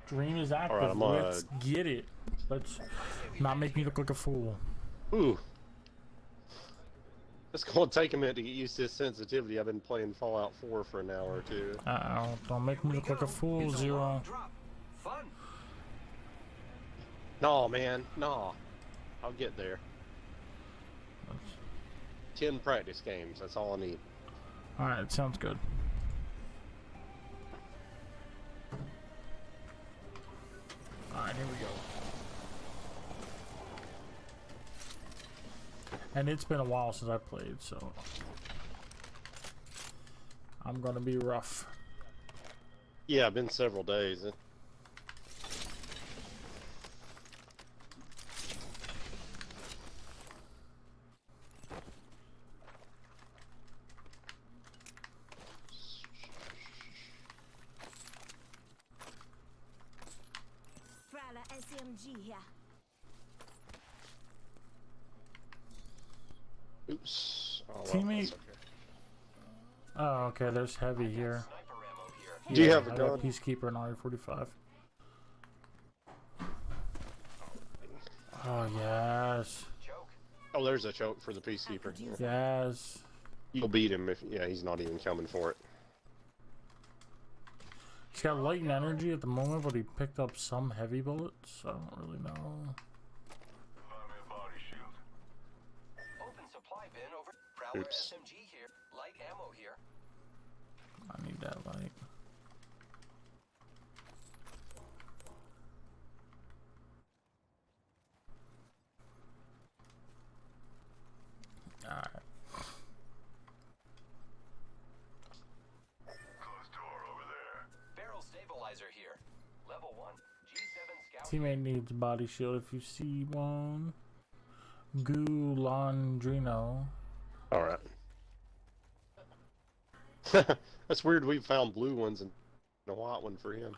Dream is active. Alright, Let's get it. Let's not make me look like a fool. Ooh. It's gonna take a minute to get used to this sensitivity. I've been playing Fallout 4 for an hour or two. Uh-oh. Don't make me look like a fool, Zero. Fun. No, man. No. I'll get there. 10 practice games. That's all I need. Alright, sounds good. Alright, here we go. And it's been a while since I played, so I'm gonna be rough. Yeah, been several days. SMG here. Oops. Oh, well, Teammate. okay. Oh, okay, there's heavy here. Do you Yeah, have a I gun? got Peacekeeper and RE45. Oh, yes. Oh, there's a choke for the Peacekeeper. Yes. You'll beat him if... Yeah, he's not even coming for it. He's got light and energy at the moment, but he picked up some heavy bullets. I don't really know. Open supply bin over. Prowler Oops. SMG here. Light ammo here. I need that light. Alright. Closed door over there. Barrel stabilizer here. Level 1. G7 scout. Teammate needs body shield if you see one. Gulandrino. Alright. That's weird we found blue ones and a white one for him.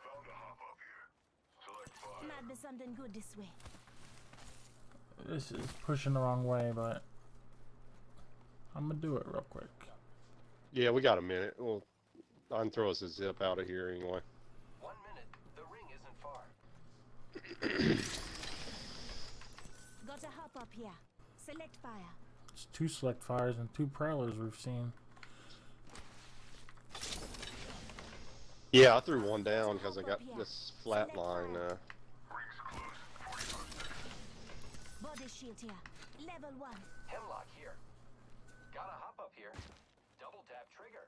Found a hop up here. Select fire. Might be something good this way. This is pushing the wrong way, but I'm gonna do it real quick. Yeah, we got a minute. Well, I can throw us a zip out of here anyway. 1 minute. The ring isn't far. Got a hop up here. Select fire. It's 2 select fires and 2 prowlers we've seen. Yeah, I threw one down because I got this flat line. Ring's close. 45 seconds. Body shield here. Level 1. Hemlock here. Got a hop up here. Double tap trigger.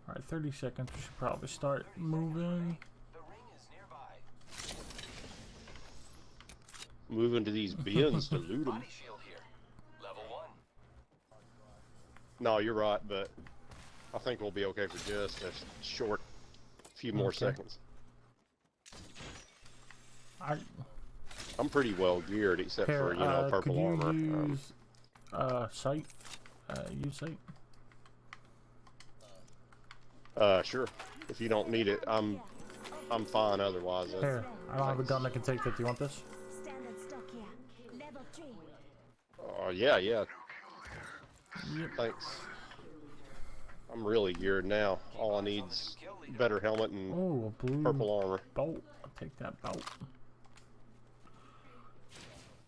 Alright, 30 seconds. We should probably start moving. The ring is nearby. Moving to these bins to loot them. Body shield here. Level 1. No, you're right, but I think we'll be okay for just a short few more Okay. seconds. I'm pretty well geared except for, you know, purple could you armor. use sight? Use sight? Sure. If you don't need it, I'm fine otherwise. Here, I don't have a gun that can take it. Do you want this? Standard stock here. Level 3. Yeah. Yep. Thanks. I'm really geared now. All I need's better helmet and Oh, a blue purple armor. bolt. I'll take that bolt.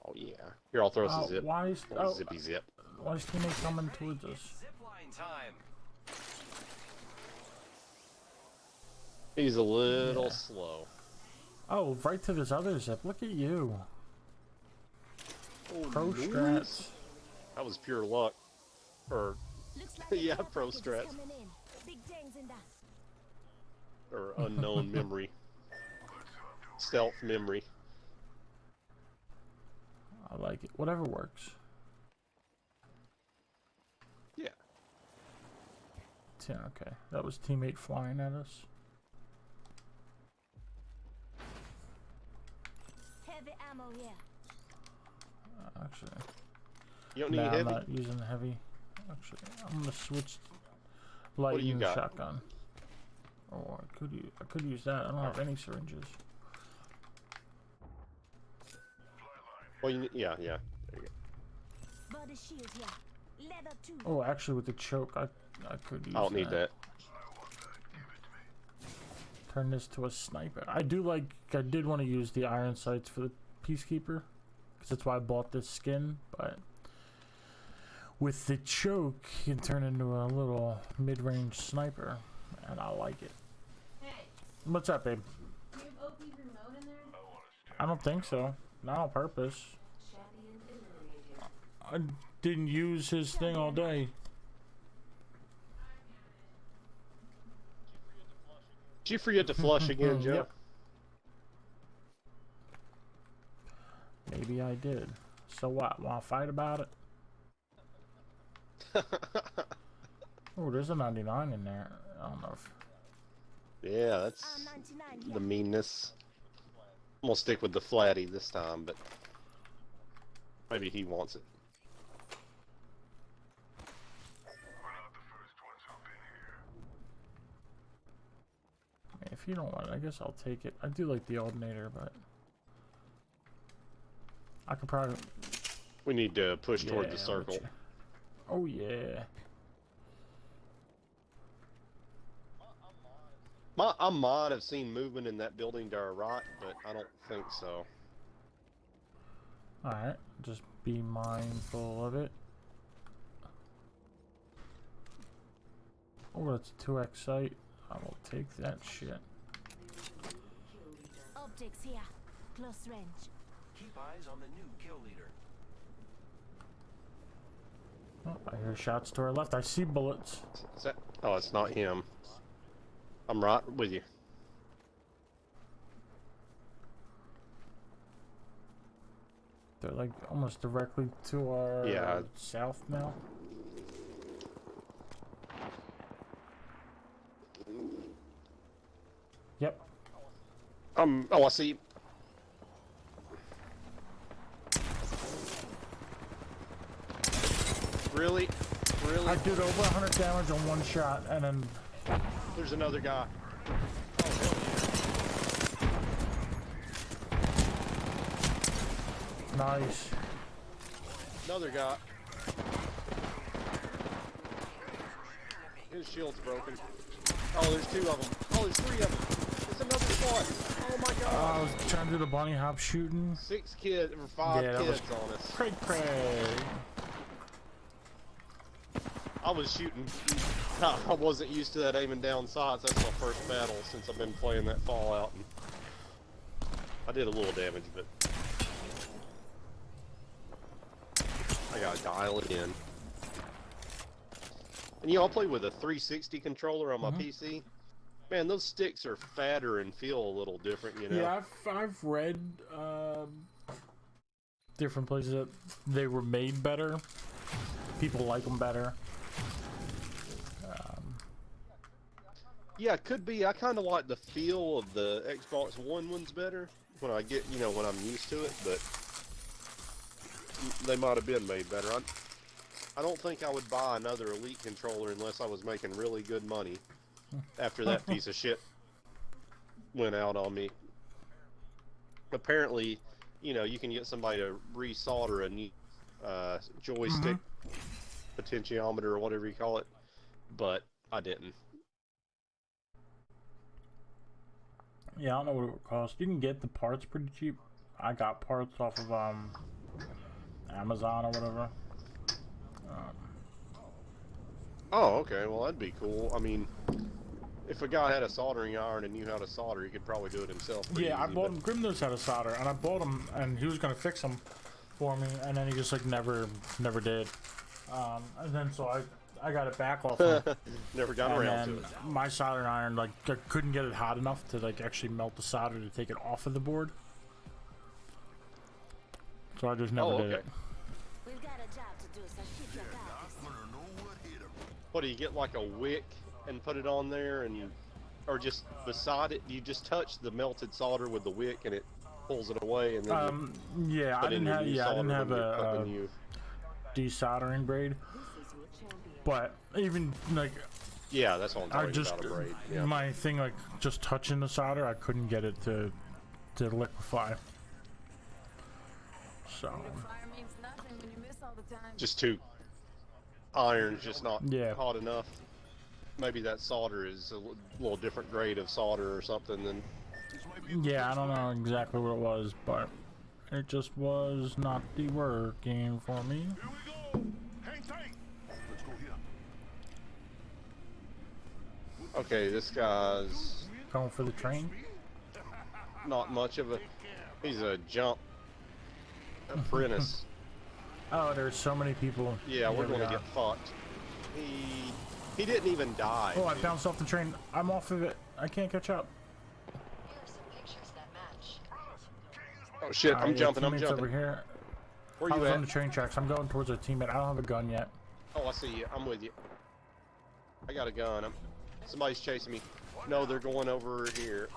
Oh yeah. Here, I'll throw us a zip. Why is Zippy zip. why is teammate coming towards us? Zipline time. He's a little Yeah. slow. Oh, right to this other zip. Look at you. Oh, Pro nice. strats. That was pure luck. Or Looks like Yeah, the pro package is strats. coming in. Big dings in that. or unknown memory. Stealth memory. I like it. Whatever works. Yeah. Yeah, okay. That was teammate flying at us. Heavy ammo here. Actually, You don't need nah, I'm heavy? not using heavy. Actually, I'm gonna switch light do you and got? shotgun. Oh, I could use that. I don't have any syringes. Well, yeah. There you go. Body shield here. Leather too. Oh, actually, with the choke, I could use I don't need that. Turn this to a sniper. I did want to use the iron sights for the Peacekeeper, because that's why I bought this skin, but with the choke, you can turn into a little mid-range sniper, and I like it. Hey, What's up, babe? do you have OP's remote in there? I don't think so. Not on purpose. Champion eliminated. I didn't use his thing all day. Did you forget to flush again, Joe? Yep. Maybe I did. So what? Want to fight about it? Oh, there's a 99 in there. I don't know if... Yeah, that's 99 the here. meanness. I'm gonna stick with the flatty this time, but maybe he wants it. We're not the first ones who've been here. If you don't want it, I guess I'll take it. I do like the alternator, but I could probably... We need to push toward Yeah, the circle. let you- Oh yeah. I might have seen movement in that building to our right, but I don't think so. Alright, just be mindful of it. Oh, that's a 2x sight. I will take that shit. Optics here. Close range. Keep eyes on the new kill leader. Oh, I hear shots to our left. I see bullets. Is that? Oh, it's not him. I'm right with you. They're like almost directly to our Yeah. south now. Yep. Oh, I see. Really? Really? I did over 100 damage on one shot, and then There's another guy. nice. Another guy. His shield's broken. Oh, there's 2 of them. Oh, there's 3 of them. There's another squad. Oh my I god. was trying to do the bunny hop shooting. 6 kids, or 5 Yeah, that was- kids on us. Cray cray. I was shooting. I wasn't used to that aiming down sights. That's my first battle since I've been playing that Fallout. And I did a little damage, but I gotta dial it in. And I play with a 360 controller on my PC. Man, those sticks are fatter and feel a little different, you know? Yeah, I've read different places that they were made better. People like them better. Yeah, it could be. I kind of like the feel of the Xbox One ones better when I get, when I'm used to it, but they might have been made better. I don't think I would buy another Elite controller unless I was making really good money after that piece of shit went out on me. Apparently, you can get somebody to resolder a new joystick potentiometer or whatever you call it, but I didn't. Yeah, I don't know what it would cost. You can get the parts pretty cheap. I got parts off of Amazon or whatever. Oh, okay. Well, that'd be cool. I mean, if a guy had a soldering iron and knew how to solder, he could probably do it himself. Yeah, I easy, bought him. Grim knows how to solder, and I bought him, and he was gonna fix them for me, and then he just like never did. And then so I got it back off him. Never got And around to then it. my soldering iron, like, I couldn't get it hot enough to like actually melt the solder to take it off of the board. So I just never did it. We've got a job to do, so keep your guard. What do you get, like a wick and put it on there, and or just beside it? You just touch the melted solder with the wick, and it pulls it away, and then you Yeah, I put in didn't your have. new Yeah, I solder didn't have when you're a putting new. desoldering braid, but even like Yeah, that's what I'm I talking just about. A braid. Yeah. my thing, like just touching the solder, I couldn't get it to liquefy. So Fire means nothing when you miss all the time. Just two irons, just not Yeah. hot enough. Maybe that solder is a little different grade of solder or something than. yeah, I don't know exactly what it was, but it just was not working for me. Here we go. Hang tight. Let's go here. Okay, this guy's Going for the train. not much of a. He's a jump apprentice. Oh, there's so many people. Yeah, we're Here we going to are. get fucked. He didn't even die. Oh, I bounced off the train. I'm off of it. I can't catch up. Here are some pictures that match. Oh shit! I'm Alright, jumping. I'm teammates over jumping. here. Where I you was at? on the train tracks. I'm going towards a teammate. I don't have a gun yet. Oh, I see you. I'm with you. I got a gun. Somebody's chasing me. No, they're going over here.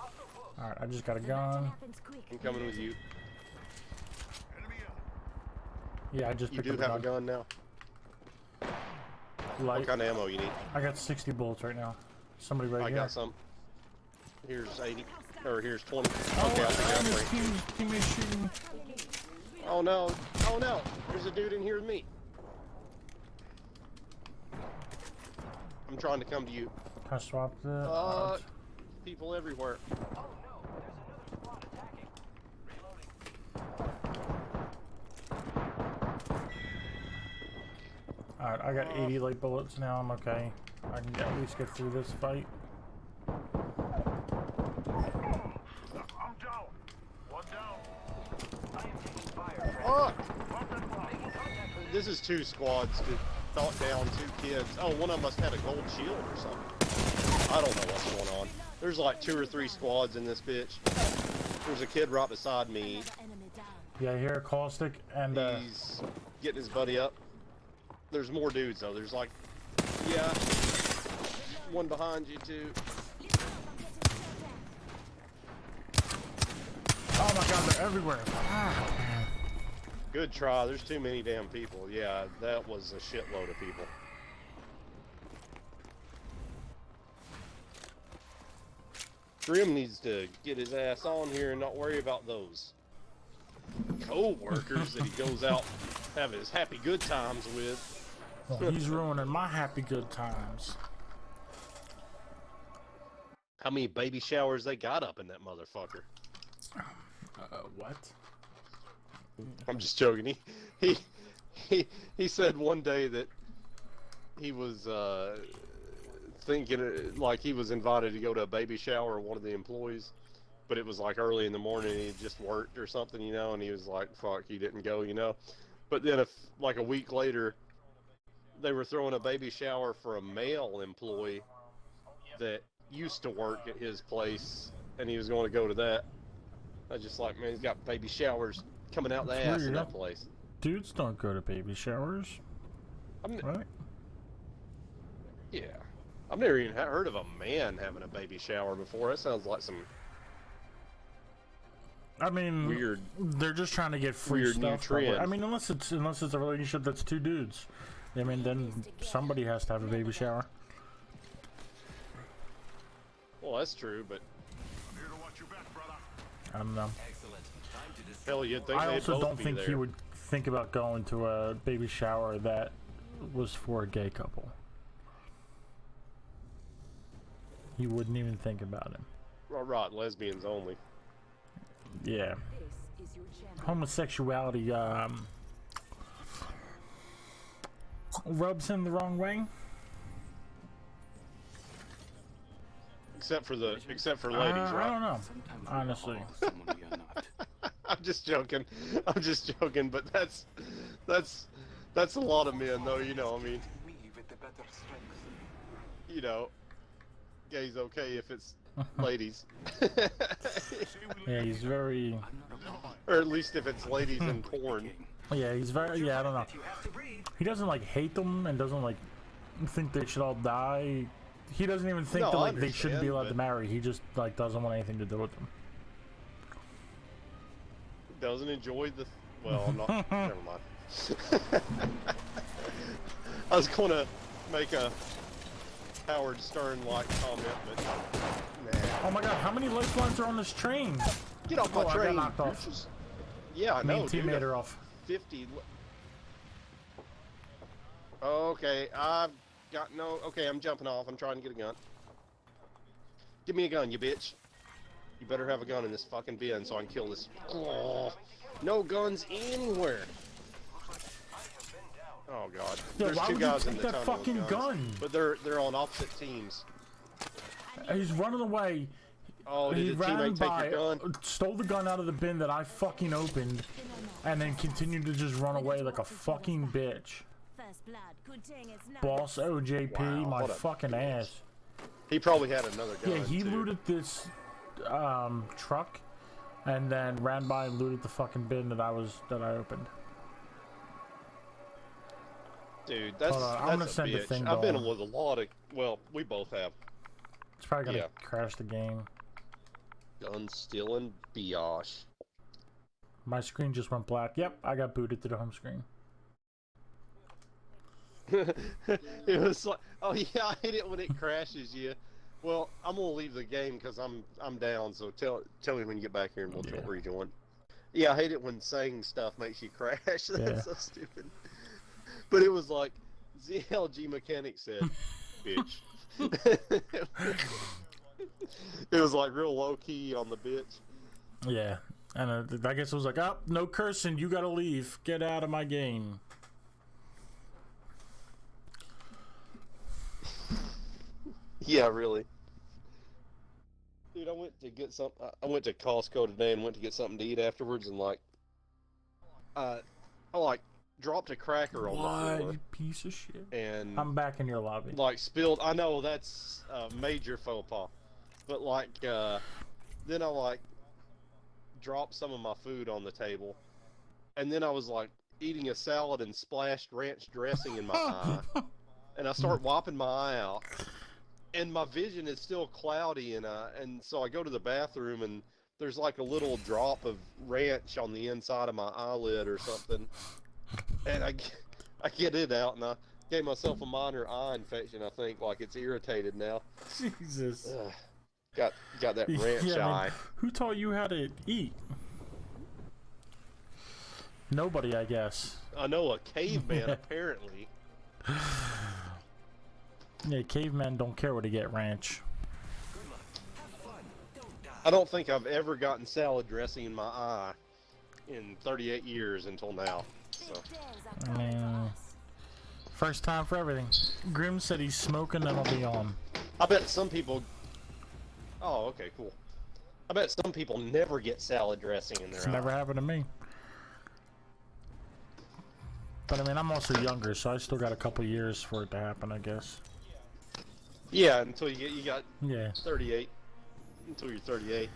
All right, I just got a The gun. battle happens quick. I'm coming with you. Enemy out. Yeah, I just You picked do up have a gun now. Light. What kind of ammo you need? I got 60 bullets right now. Somebody right I here. got some. Here's 80. Or here's 20. Oh, Okay, I'll take and that his for you. teammate's shooting. Oh no. Oh no. There's a dude in here with me. I'm trying to come to you. I swapped the. People everywhere. Oh no, there's another squad attacking. Reloading. Alright, I got 80 light bullets now. I'm okay. I can at least get through this fight. I'm down. One down. I am taking fire. Fuck! Pop that bomb. Making contact with This is two squads that thought down two kids. Oh, one of them must have had a gold shield or something. I don't know what's going on. There's like 2 or 3 squads in this bitch. There's a kid right beside me. Another enemy down. Yeah, I hear a caustic and He's getting his buddy up. There's more dudes though. There's like, yeah, one behind you too. oh my god, they're everywhere. Ah, man. Good try. There's too many damn people. Yeah, that was a shitload of people. Grim needs to get his ass on here and not worry about those co-workers that he goes out having his happy good times with. Well, he's ruining my happy good times. How many baby showers they got up in that motherfucker? What? I'm just joking. He said one day that he was thinking like he was invited to go to a baby shower of one of the employees, but it was like early in the morning and he just worked or something, you know, and he was like, fuck, he didn't go, you know. But then like a week later, they were throwing a baby shower for a male employee that used to work at his place, and he was going to go to that. I just like, man, he's got baby showers coming out the That's ass in weird. that place. Dudes don't go to baby showers, I'm, right? yeah, I've never even heard of a man having a baby shower before. That sounds like some I mean, weird. they're just trying to get free weird new stuff. probably. trend. I mean, unless it's a relationship that's 2 dudes. I mean, then somebody has to have a baby shower. Well, that's true, but I'm here to watch your back, brother. I don't know. Excellent. Time to discuss. hell, you'd think I they'd also both don't be think there. he would think about going to a baby shower that was for a gay couple. He wouldn't even think about it. Right, lesbians only. Yeah. This is your channel. Homosexuality rubs him the wrong way. Except for ladies, I right? don't know. Sometimes Honestly. we are someone we are not. I'm just joking. I'm just joking, but that's a lot of men, though. You know, I mean, Me with the better strength. you know, gay's okay if it's ladies, Yeah, he's very. I'm not a robot. or at least if it's ladies in porn. Yeah, he's very. Yeah, I don't know. You have to breathe. He doesn't like hate them and doesn't like think they should all die. He doesn't even think No, that I like they shouldn't be understand, allowed to but- marry. He just like doesn't want anything to do with them. Doesn't enjoy the. Well, I'm not. Never mind. I was gonna make a Howard Stern-like comment, but nah. Oh my god, how many lifelines are on this train? Get off my Oh, I got train. knocked You're off. just- Yeah, I Main know, dude. teammate are off. 50. Okay, I've got no. Okay, I'm jumping off. I'm trying to get a gun. Give me a gun, you bitch. You better have a gun in this fucking bin so I can kill this. Oh, no guns anywhere. Oh god. Yeah, There's why two would you guys in take the that tunnel with fucking guns, gun? but they're on opposite teams. He's running away. Oh, He did a ran teammate by, take your gun? stole the gun out of the bin that I fucking opened, and then continued to just run away like a fucking bitch. First blood. Good thing it's not. Boss OJP, Wow, my what a fucking bitch. ass. He probably had another gun. Yeah, he too. looted this truck, and then ran by and looted the fucking bin that I opened. Dude, that's, Hold on, I'm that's gonna a send a bitch. thing I've been going. with a lot of. Well, we both have. It's probably gonna Yeah. crash the game. Gun stealing biatch. My screen just went black. Yep, I got booted to the home screen. It was like, oh yeah, I hate it when it crashes you. Well, I'm gonna leave the game because I'm down. So tell me when you get back here and we'll rejoin. Yeah, I hate it when saying stuff makes you crash. That's Yeah. so stupid. But it was like ZLG mechanic said, bitch. It was like real low key on the bitch. Yeah, and I guess it was like, oh, no cursing, you gotta leave. Get out of my game. Yeah, really. Dude, I went to get some. I went to Costco today and went to get something to eat afterwards, and like, I like dropped a cracker on the What, floor you piece of shit. and I'm back in your lobby. like spilled. I know that's a major faux pas, but like, then I like dropped some of my food on the table, and then I was like eating a salad and splashed ranch dressing in my eye, and I start wiping my eye out. And my vision is still cloudy, and so I go to the bathroom, and there's like a little drop of ranch on the inside of my eyelid or something, and I get it out, and I gave myself a minor eye infection. I think like it's irritated now. Jesus. Got that ranch Yeah, eye. man, who taught you how to eat? Nobody, I guess. I know a caveman apparently. Yeah, cavemen don't care what to get ranch. I don't think I've ever gotten salad dressing in my eye in 38 years until now. So. I mean, first time for everything. Grim said he's smoking and I'll be on. I bet some people. Oh, okay, cool. I bet some people never get salad dressing in their It's eye. never happened to me. But I mean, I'm also younger, so I still got a couple years for it to happen, I guess. Yeah, until you got Yeah. 38. Until you're 38,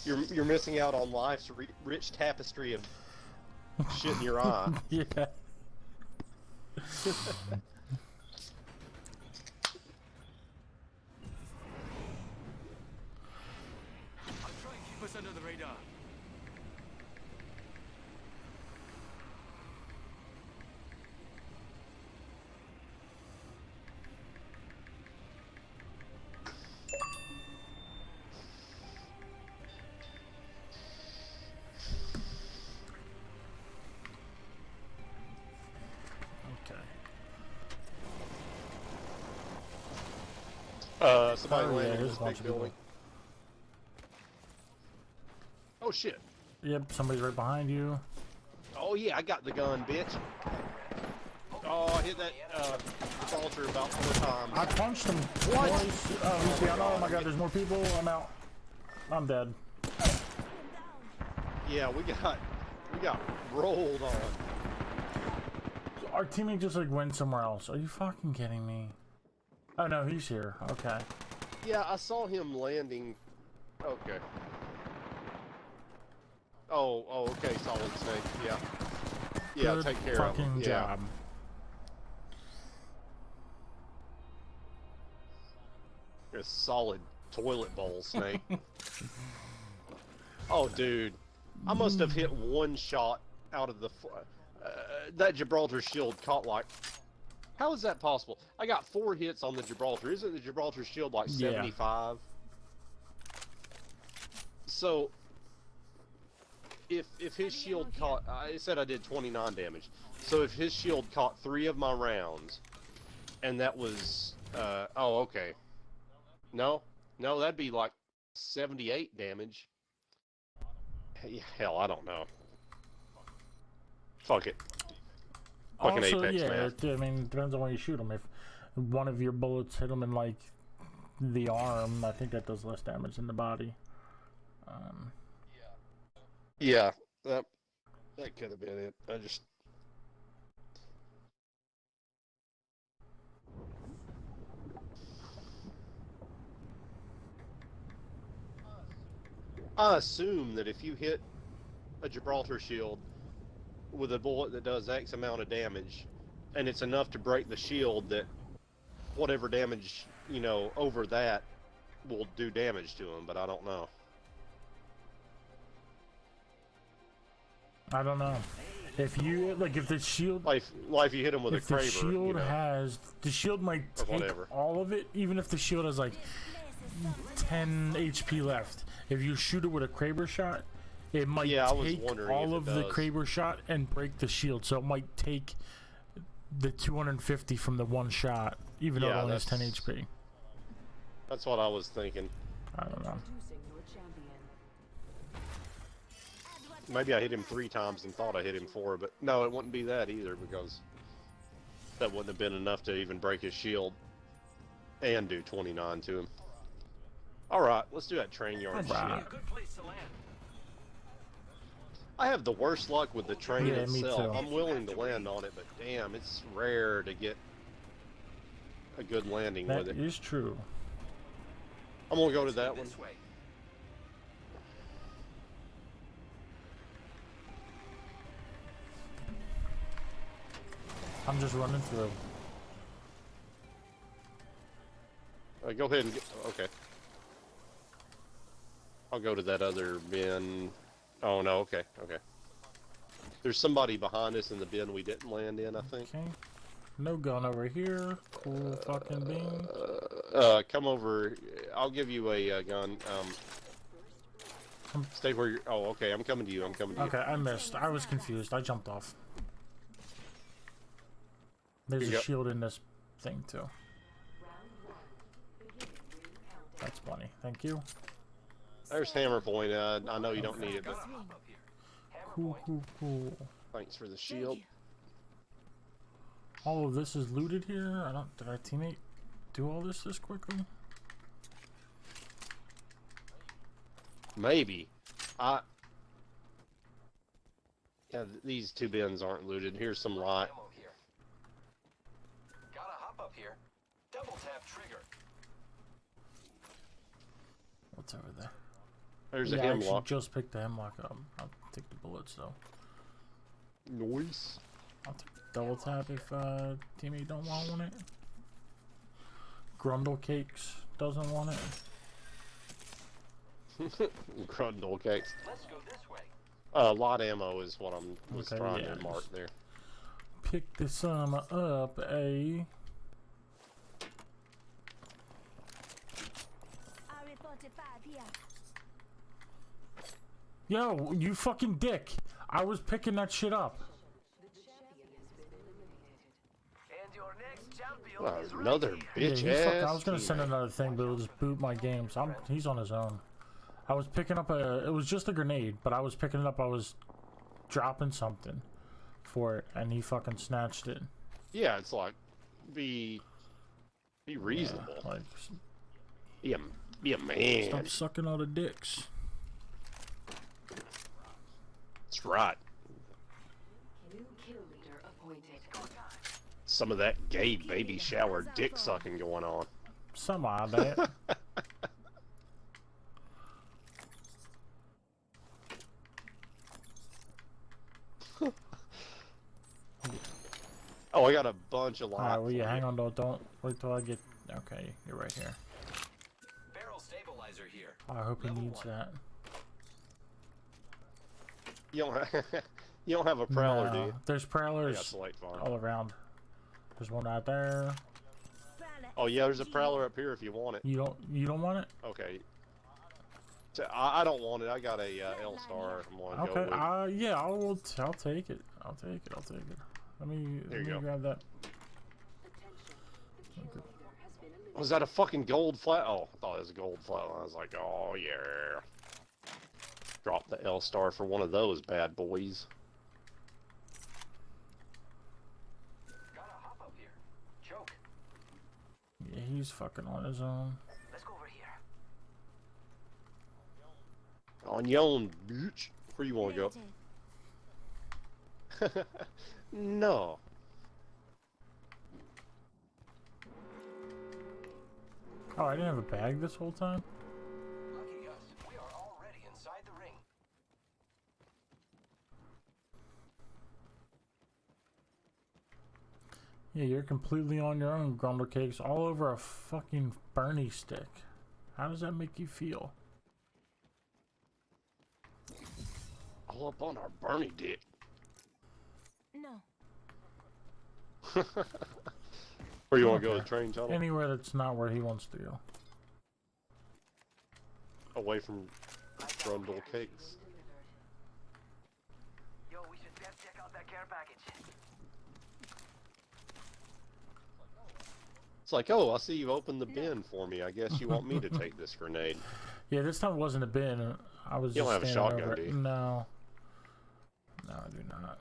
you're missing out on life's rich tapestry of shit in your eye. Yeah. I'm trying to keep us under the radar. Somebody Oh, yeah, landed in there's this a bunch big of people. building. Oh shit. Yep, somebody's right behind you. Oh yeah, I got the gun, bitch. Oh, I hit that vulture about 4 times. I punched him twice. Oh, he's down. Oh my god, there's more people. I'm out. I'm dead. Yeah, we got rolled on. Our teammate just like went somewhere else. Are you fucking kidding me? Oh no, he's here. Okay. Yeah, I saw him landing. Okay. Oh, okay, Solid Snake. Yeah. Yeah, Good take care of him. fucking Yeah. job. You're a solid toilet bowl, Snake. Oh, dude. I must have hit one shot out of the... that Gibraltar shield caught like... How is that possible? I got 4 hits on the Gibraltar. Isn't the Gibraltar shield like Yeah. 75? So... if his shield caught, I said I did 29 damage. So if his shield caught 3 of my rounds, and that was, oh, okay. No, that'd be like 78 damage. Hell, I don't know. Fuck it. Fucking Also, Apex, yeah, man. I mean, it depends on where you shoot him. If one of your bullets hit him in, like, the arm, I think that does less damage than the body. Yeah, that could have been it. I assume that if you hit a Gibraltar shield with a bullet that does X amount of damage, and it's enough to break the shield, that whatever damage, you know, over that will do damage to him, but I don't know. I don't know. If you, like, if the shield... Like you hit him with a if the Kraber, shield you know, has... The shield might or take whatever. all of it, even if the shield has, like, 10 HP left. If you shoot it with a Kraber shot, it might take all of the Kraber shot and break the shield. So it might take the 250 from the one shot, even though it only has 10 HP. That's what I was thinking. I don't know. Introducing your champion. Maybe I hit him 3 times and thought I hit him 4, but no, it wouldn't be that either, because that wouldn't have been enough to even break his shield and do 29 to him. Alright, let's do that train yard shit. A good place to land. I have the worst luck with the train Yeah, me itself. too. I'm willing to land on it, but damn, it's rare to get a good landing That with it. is true. I'm gonna go to that one. This way. I'm just running through. Go ahead and get... Okay. I'll go to that other bin. Oh, no, okay. There's somebody behind us in the bin we didn't land in, I think. Okay. No gun over here. Cool fucking bean. Come over. I'll give you a gun. Stay where you're... Oh, okay, I'm coming to you. Okay, I missed. I was confused. I jumped off. There's Here a you go. shield in this thing, too. That's funny. Thank you. There's hammer point. I know you don't need it, but Cool. thanks for the shield. All of this is looted here. Did our teammate do all this quickly? Maybe. Yeah, these 2 bins aren't looted. Here's some light. Ammo here. Gotta hop up here. Double tap trigger. What's over there? There's a I actually hemlock. just picked the hemlock up. I'll take the bullets though. Noise. I'll take the double tap if teammate don't want it. Grundle Cakes doesn't want it. Grundle cakes. Let's go this way. Lot ammo is what I was Okay, trying yeah, to mark there. Pick this up, a... RE45 here. Yo, you fucking dick! I was picking that shit up. And your next champion Well, is another ready. bitch Yeah, ass. I was gonna send teammate. another thing, but it'll just boot my game. So he's on his own. I was picking up it was just a grenade, but I was picking it up. I was dropping something for it, and he fucking snatched it. Yeah, it's like be reasonable. Like, Be a man. stop sucking all the dicks. That's right. New kill leader appointed. Some of that gay baby shower dick sucking going on. Some odd that. Oh, I got a bunch of light. Alright, well, for yeah, you. hang on, though. Don't wait till I get. Okay, you're right here. Barrel stabilizer here. I hope he Level needs 1. that. You don't have a prowler, do No, you? there's I got prowlers the light farm. all around. There's one out there. Oh yeah, there's a prowler up here if you want it. You don't want it? Okay. I don't want it. I got a L Star. I'm gonna go Okay. with. Yeah. I'll take it. I'll take it. I'll take it. Let me grab that. Was that a fucking gold flat? Oh, I thought it was a gold flat. I was like, oh yeah. Drop the L Star for one of those bad boys. Gotta hop up here. Choke. Yeah, he's fucking on his own. Let's go over here. On your own, bitch. Where you want to Negative. go? No. Oh, I didn't have a bag this whole time? Lucky us. We are already inside the ring. Yeah, you're completely on your own, Grundle Cakes, all over a fucking Bernie stick. How does that make you feel? All up on our Bernie dick. No. Where you want to go? The train tunnel? Anywhere that's not where he wants to go. Away from Grundle Cakes. Yo, we should best check out that care package. It's like, oh, I see you opened the bin for me. I guess you want me to take this grenade. Yeah, this time it wasn't a bin. I was You just don't have a standing shotgun, over do it. you? No. No, I do not.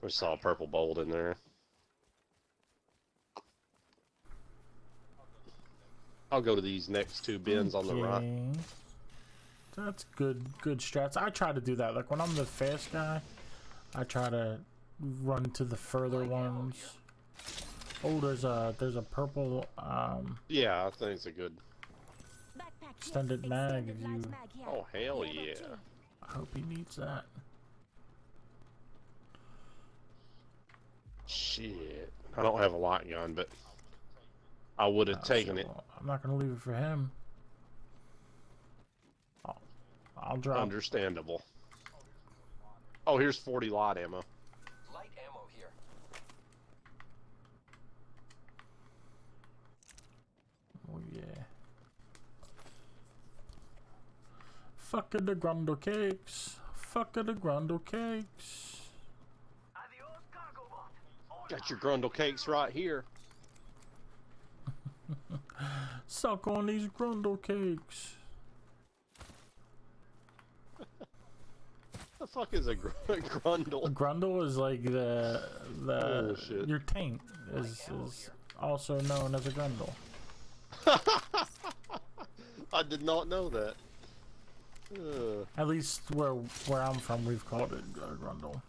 We saw a purple bolt in there. I'll go to these next two bins on the right. Okay. That's good strats. I try to do that. Like when I'm the fast guy, I try to run to the further ones. Oh, there's a purple Yeah, I think it's a good. Backpack Extended here. mag Extended if you- light mag here. Oh, hell Level yeah. 2. I hope he needs that. Shit. I don't have a light gun, but I would have Oh, taken shit, it. well, I'm not gonna leave it for him. I'll drop. Understandable. Oh, here's 40 light ammo. Light ammo here. Oh yeah. Fuck the Grundle Cakes. Fuck the Grundle Cakes. Adios, cargo bot. Got your Grundle Cakes right here. Suck on these Grundle Cakes. The fuck is a A Grundle? Grundle is like the Oh, shit. your taint is also known as a Grundle. I did not know that. Ugh. At least where I'm from, we've called it Grundle.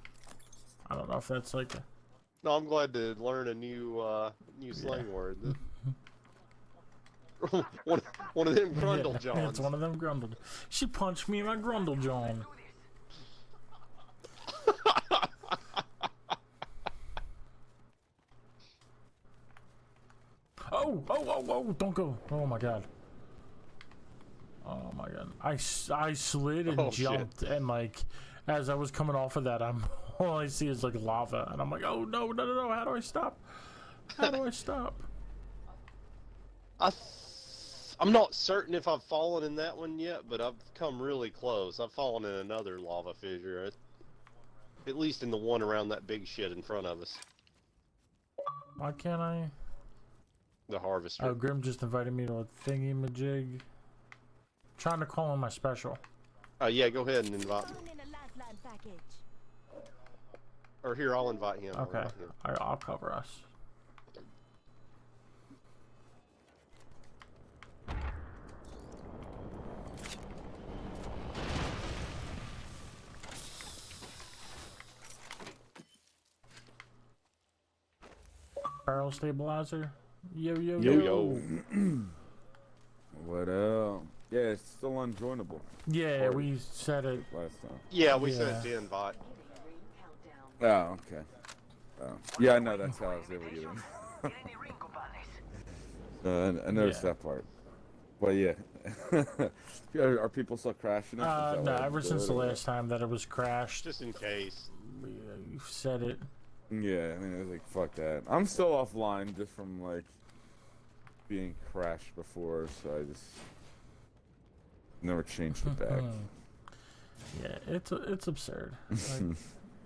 I don't know if that's like a, No, I'm glad to learn a new slang word. one of them Grundle yeah, Johns. it's one of them Grundle. She punched me in my Grundle John. Oh, don't go. Oh my god. Oh my god. I slid and Oh, shit. jumped and like as I was coming off of that all I see is like lava and I'm like, oh no, how do I stop? How do I stop? I'm not certain if I've fallen in that one yet, but I've come really close. I've fallen in another lava fissure. At least in the one around that big shit in front of us. Why can't I? The harvester. Oh, Grim just invited me to a thingy majig. Trying to call on my special. Yeah, go ahead and invite me. Found in a lifeline package. Or here, I'll invite him. Okay, I'll cover us. Barrel stabilizer. Yo. What up? Yeah, it's still unjoinable Yeah, we said it. last time. Yeah, we Yeah. sent the invite. Oh, okay. Oh. Yeah, I know that's how I was able to get in. Any ring, compadres? I noticed Yeah. that part. But yeah. Are people still crashing it? Is that No, why ever it's since the good, or- last time that it was crashed, Just in case. you said it. Yeah, I mean, it was like, fuck that. I'm still offline just from, like, being crashed before, so I just... Never changed it back. Yeah, it's absurd. Like,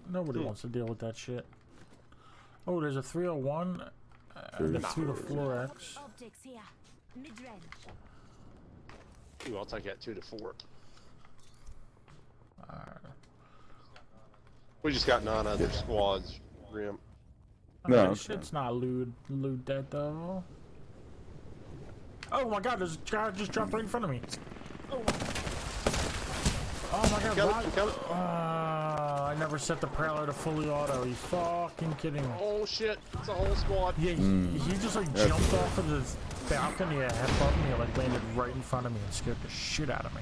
nobody wants to deal with that shit. Oh, there's a 301 and a 2 to 4X. Optics here. Mid-range. Ooh, I'll take that 2 to 4. We just got 9 other squads, Grim. No, This shit's not loot dead though. Oh my god, there's a guy just dropped right in front of me. Oh my god, I never set the Prowler to fully auto. You fucking kidding me? Oh shit, it's a whole squad. Yeah, he just like jumped off of the balcony above me and like landed right in front of me and scared the shit out of me.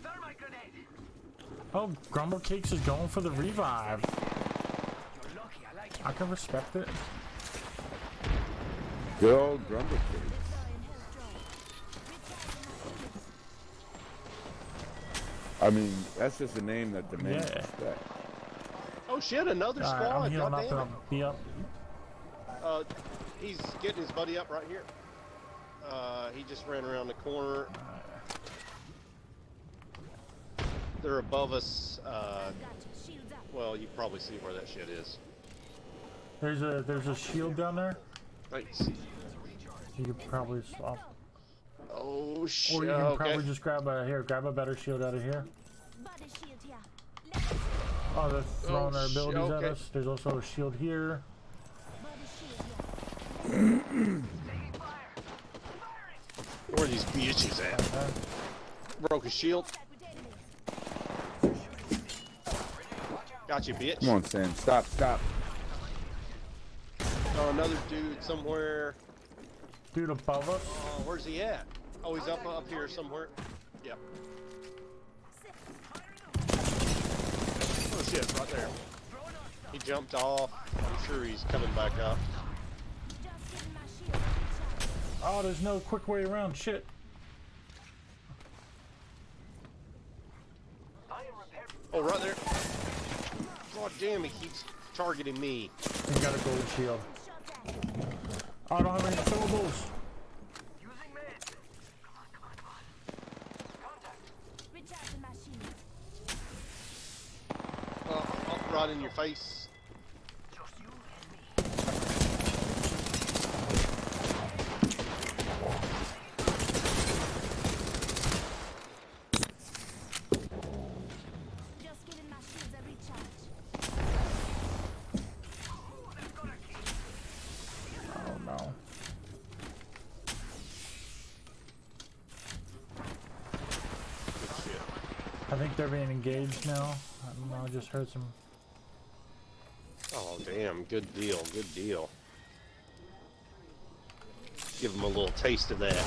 Thermite grenade. Oh, Grumble Cakes is going for the revive. You're lucky. I like you. I can respect it. Good old Grumble Cake. I mean, that's just a name that demands respect. Oh shit, another Alright, squad. I'm healing up and Goddamn I'll be up. it. He's getting his buddy up right here. He just ran around the corner. They're above us. Well, you can probably see where that shit is. There's a shield down there. Thanks. You could probably swap. Oh shit. Or you can Okay. probably just grab a better shield out of here. Body shield here. Oh, they're throwing their shit, abilities at okay. us. There's also a shield here. Body shield here. Where are these bitches at? Broke his shield. Contact with enemies. Got you, bitch. Come on, Sam. Stop. Oh, another dude somewhere. Dude above us. Where's he at? Oh, he's up here somewhere. Yep. Oh shit, right there. He jumped off. I'm sure he's coming back up. Just giving my shield a recharge. Oh, there's no quick way around. Shit. Oh, right there. God damn, he keeps targeting me. You got a golden shield. Shot at. Oh, I don't have any fillables. Using meds. Come on. Contact. Recharging my shield. Right in your face. Just you and me. Just giving my shields a recharge. Oh no. Good shit. I think they're being engaged now. I don't know. I just heard some. Oh damn, good deal, good deal. Give him a little taste of that.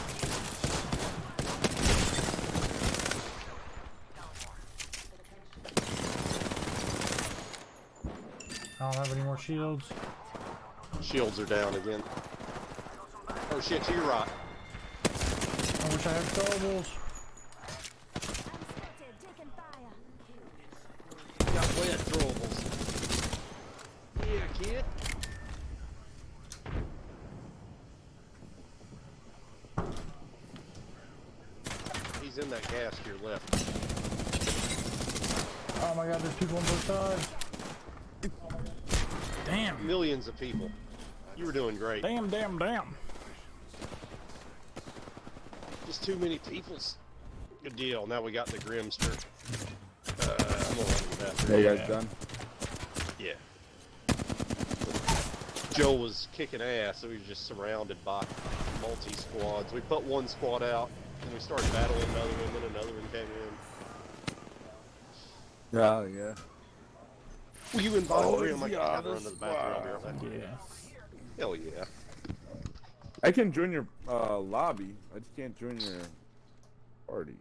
I don't have any more shields. Shields are down again. Oh shit, to your right. I wish I had fillables. I'm spotted. Taking fire. Got wet throwables. Yeah, kid. He's in that gas to your left. Oh my god, there's people on both sides. Damn. Millions of people. You were doing great. Damn. Just too many peoples. Good deal. Now we got the Grimster. I'm gonna run the bathroom. Hey, you guys done? Yeah. Joe was kicking ass, so he was just surrounded by multi-squads. We put one squad out, and we started battling another one, then another one came in. Oh, yeah. Will you invite Oh, me? I'm like, yeah, I gotta run this to the bathroom. I'll be right back. Yeah. Hell yeah. I can join your lobby. I just can't join your party.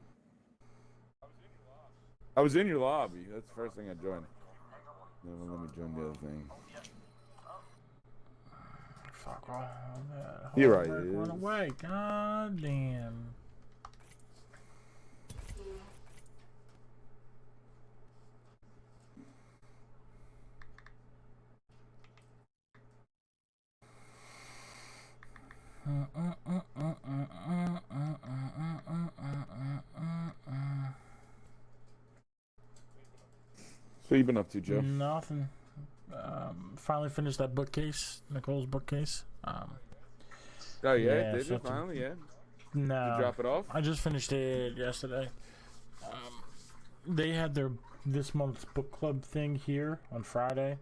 I was in your lobby. That's the first thing I joined. No, let me join the other thing. Fuck off. Here I Run is. away. God damn. What you been up to, Joe? Nothing. Finally finished that bookcase, Nicole's bookcase. Oh yeah, yeah, did so you finally? Yeah. No. You drop it off? I just finished it yesterday. They had their this month's book club thing here on Friday,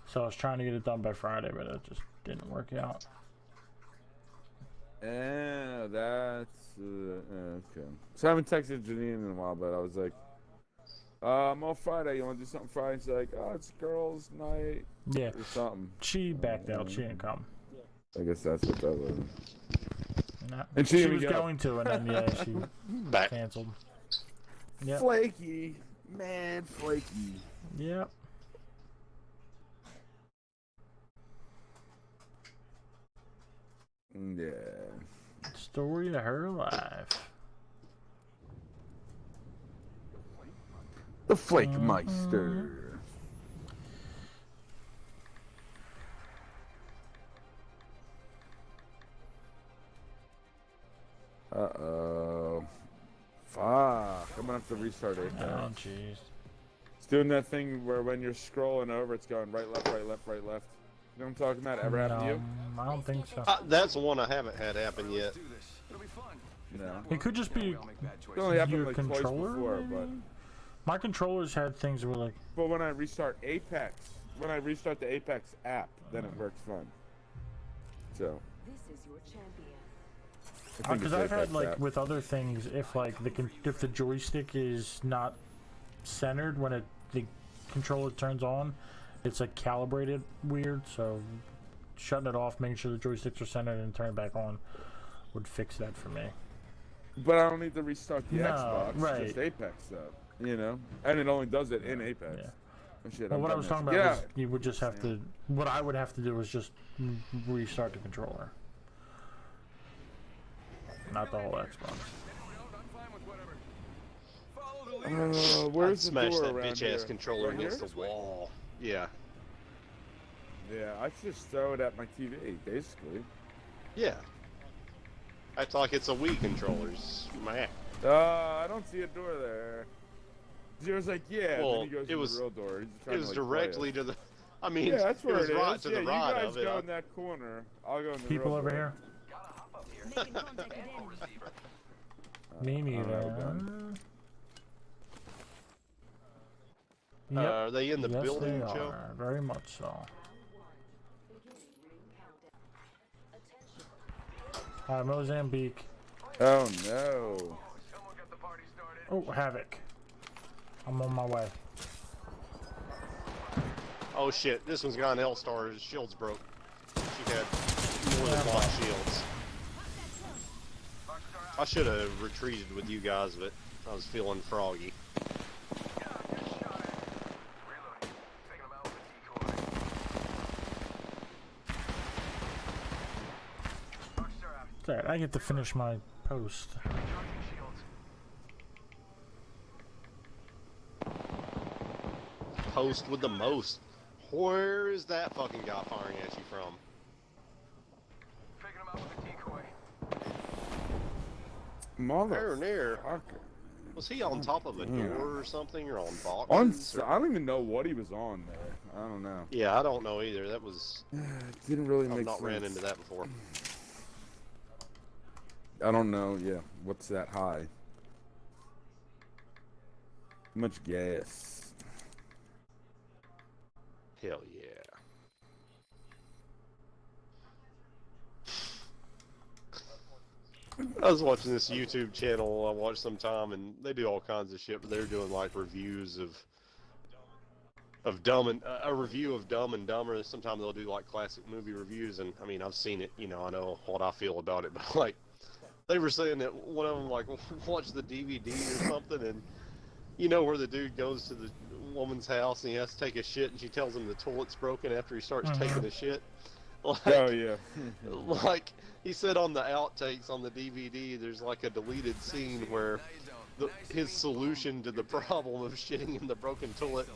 so I was trying to get it done by Friday, but it just didn't work out. Yeah, that's okay. So I haven't texted Janine in a while, but I was like, I'm off Friday. You want to do something Friday? She's like, oh, it's girls' night. Yeah. Or something. She backed out. She didn't come. I guess that's what that was. No. And She she was going to, and then yeah, she Back. canceled. Yep. Flaky, man, flaky. Yep. Yeah. Story of her life. The Flake Meister. Uh-oh. Fuck. I'm gonna have to restart it. Oh, jeez. It's doing that thing where when you're scrolling over, it's going right, left, right, left, right, left. You know what I'm talking about? Ever happened to you? I don't think so. That's one I haven't had happen yet. Do this. It'll be fun. No. It could just be We all make bad It choices. only happened your like twice controller. before, but My controllers had things where like, but when I restart Apex, when I restart the Apex app, then it works fine. So. This is your champion. I think because it's I've had Apex like app. with other things, if like if the joystick is not centered when the controller turns on, it's like calibrated weird. So shutting it off, making sure the joysticks are centered, and turn it back on would fix that for me. But I don't need to restart the No, Xbox, right. just Apex though. You know, and it only does it in Apex. Yeah. Oh, shit, Well, I'm what I done was now. talking about Yeah. was you would just have to. What I would have to do is just restart the controller, not the whole Xbox. I'm fine with whatever. Follow the leader. I'd Where's the smash door that around bitch here? ass controller Right against here? the wall. Yeah. Yeah, I should just throw it at my TV, basically. Yeah. It's like it's a Wii controller. Smack. I don't see a door there. Zero's like, yeah, Well, then he goes it to was- the real door. He's It trying was to, like, directly to the. I mean, yeah, that's where it was it right is. to Yeah, the right you guys of it. go in that corner. I'll go in the People real over door. here. Gotta hop up here. Making contact with enemy. Receiver. Me neither. Yep. Are they in the Yes, building, they Joe? are. Very much so. Hi, Mozambique. Oh no. Someone got the party started. Oh, Havoc. I'm on my way. Oh shit, this one's got an L-star. His shield's broke. She had more than block shields. I should have retreated with you guys, but I was feeling froggy. Reloading. Taking him out with a decoy. Rockstar out. It's alright, I get to finish my post. Charging shields. Post with the most. Where is that fucking guy firing at you from? Taking him out with a decoy. There, near. Motherfucker. Was he on top of a door or something, or on On, boxes? I don't even know what he was on there. I don't know. Yeah, I don't know either. That was. It didn't really I've make not sense. ran into that before. I don't know. Yeah, what's that high? How much gas? Hell yeah. I was watching this YouTube channel I watch sometime, and they do all kinds of shit, but they're doing like reviews of Dumb and a review of Dumb and Dumber. Sometimes they'll do like classic movie reviews, and I mean I've seen it, you know, I know what I feel about it, but like they were saying that one of them like watched the DVD or something, and you know where the dude goes to the woman's house and he has to take a shit, and she tells him the toilet's broken after he starts taking a shit. Like, Oh yeah. like he said on the outtakes on the DVD, there's like a deleted scene where his solution to the problem of shitting in the broken toilet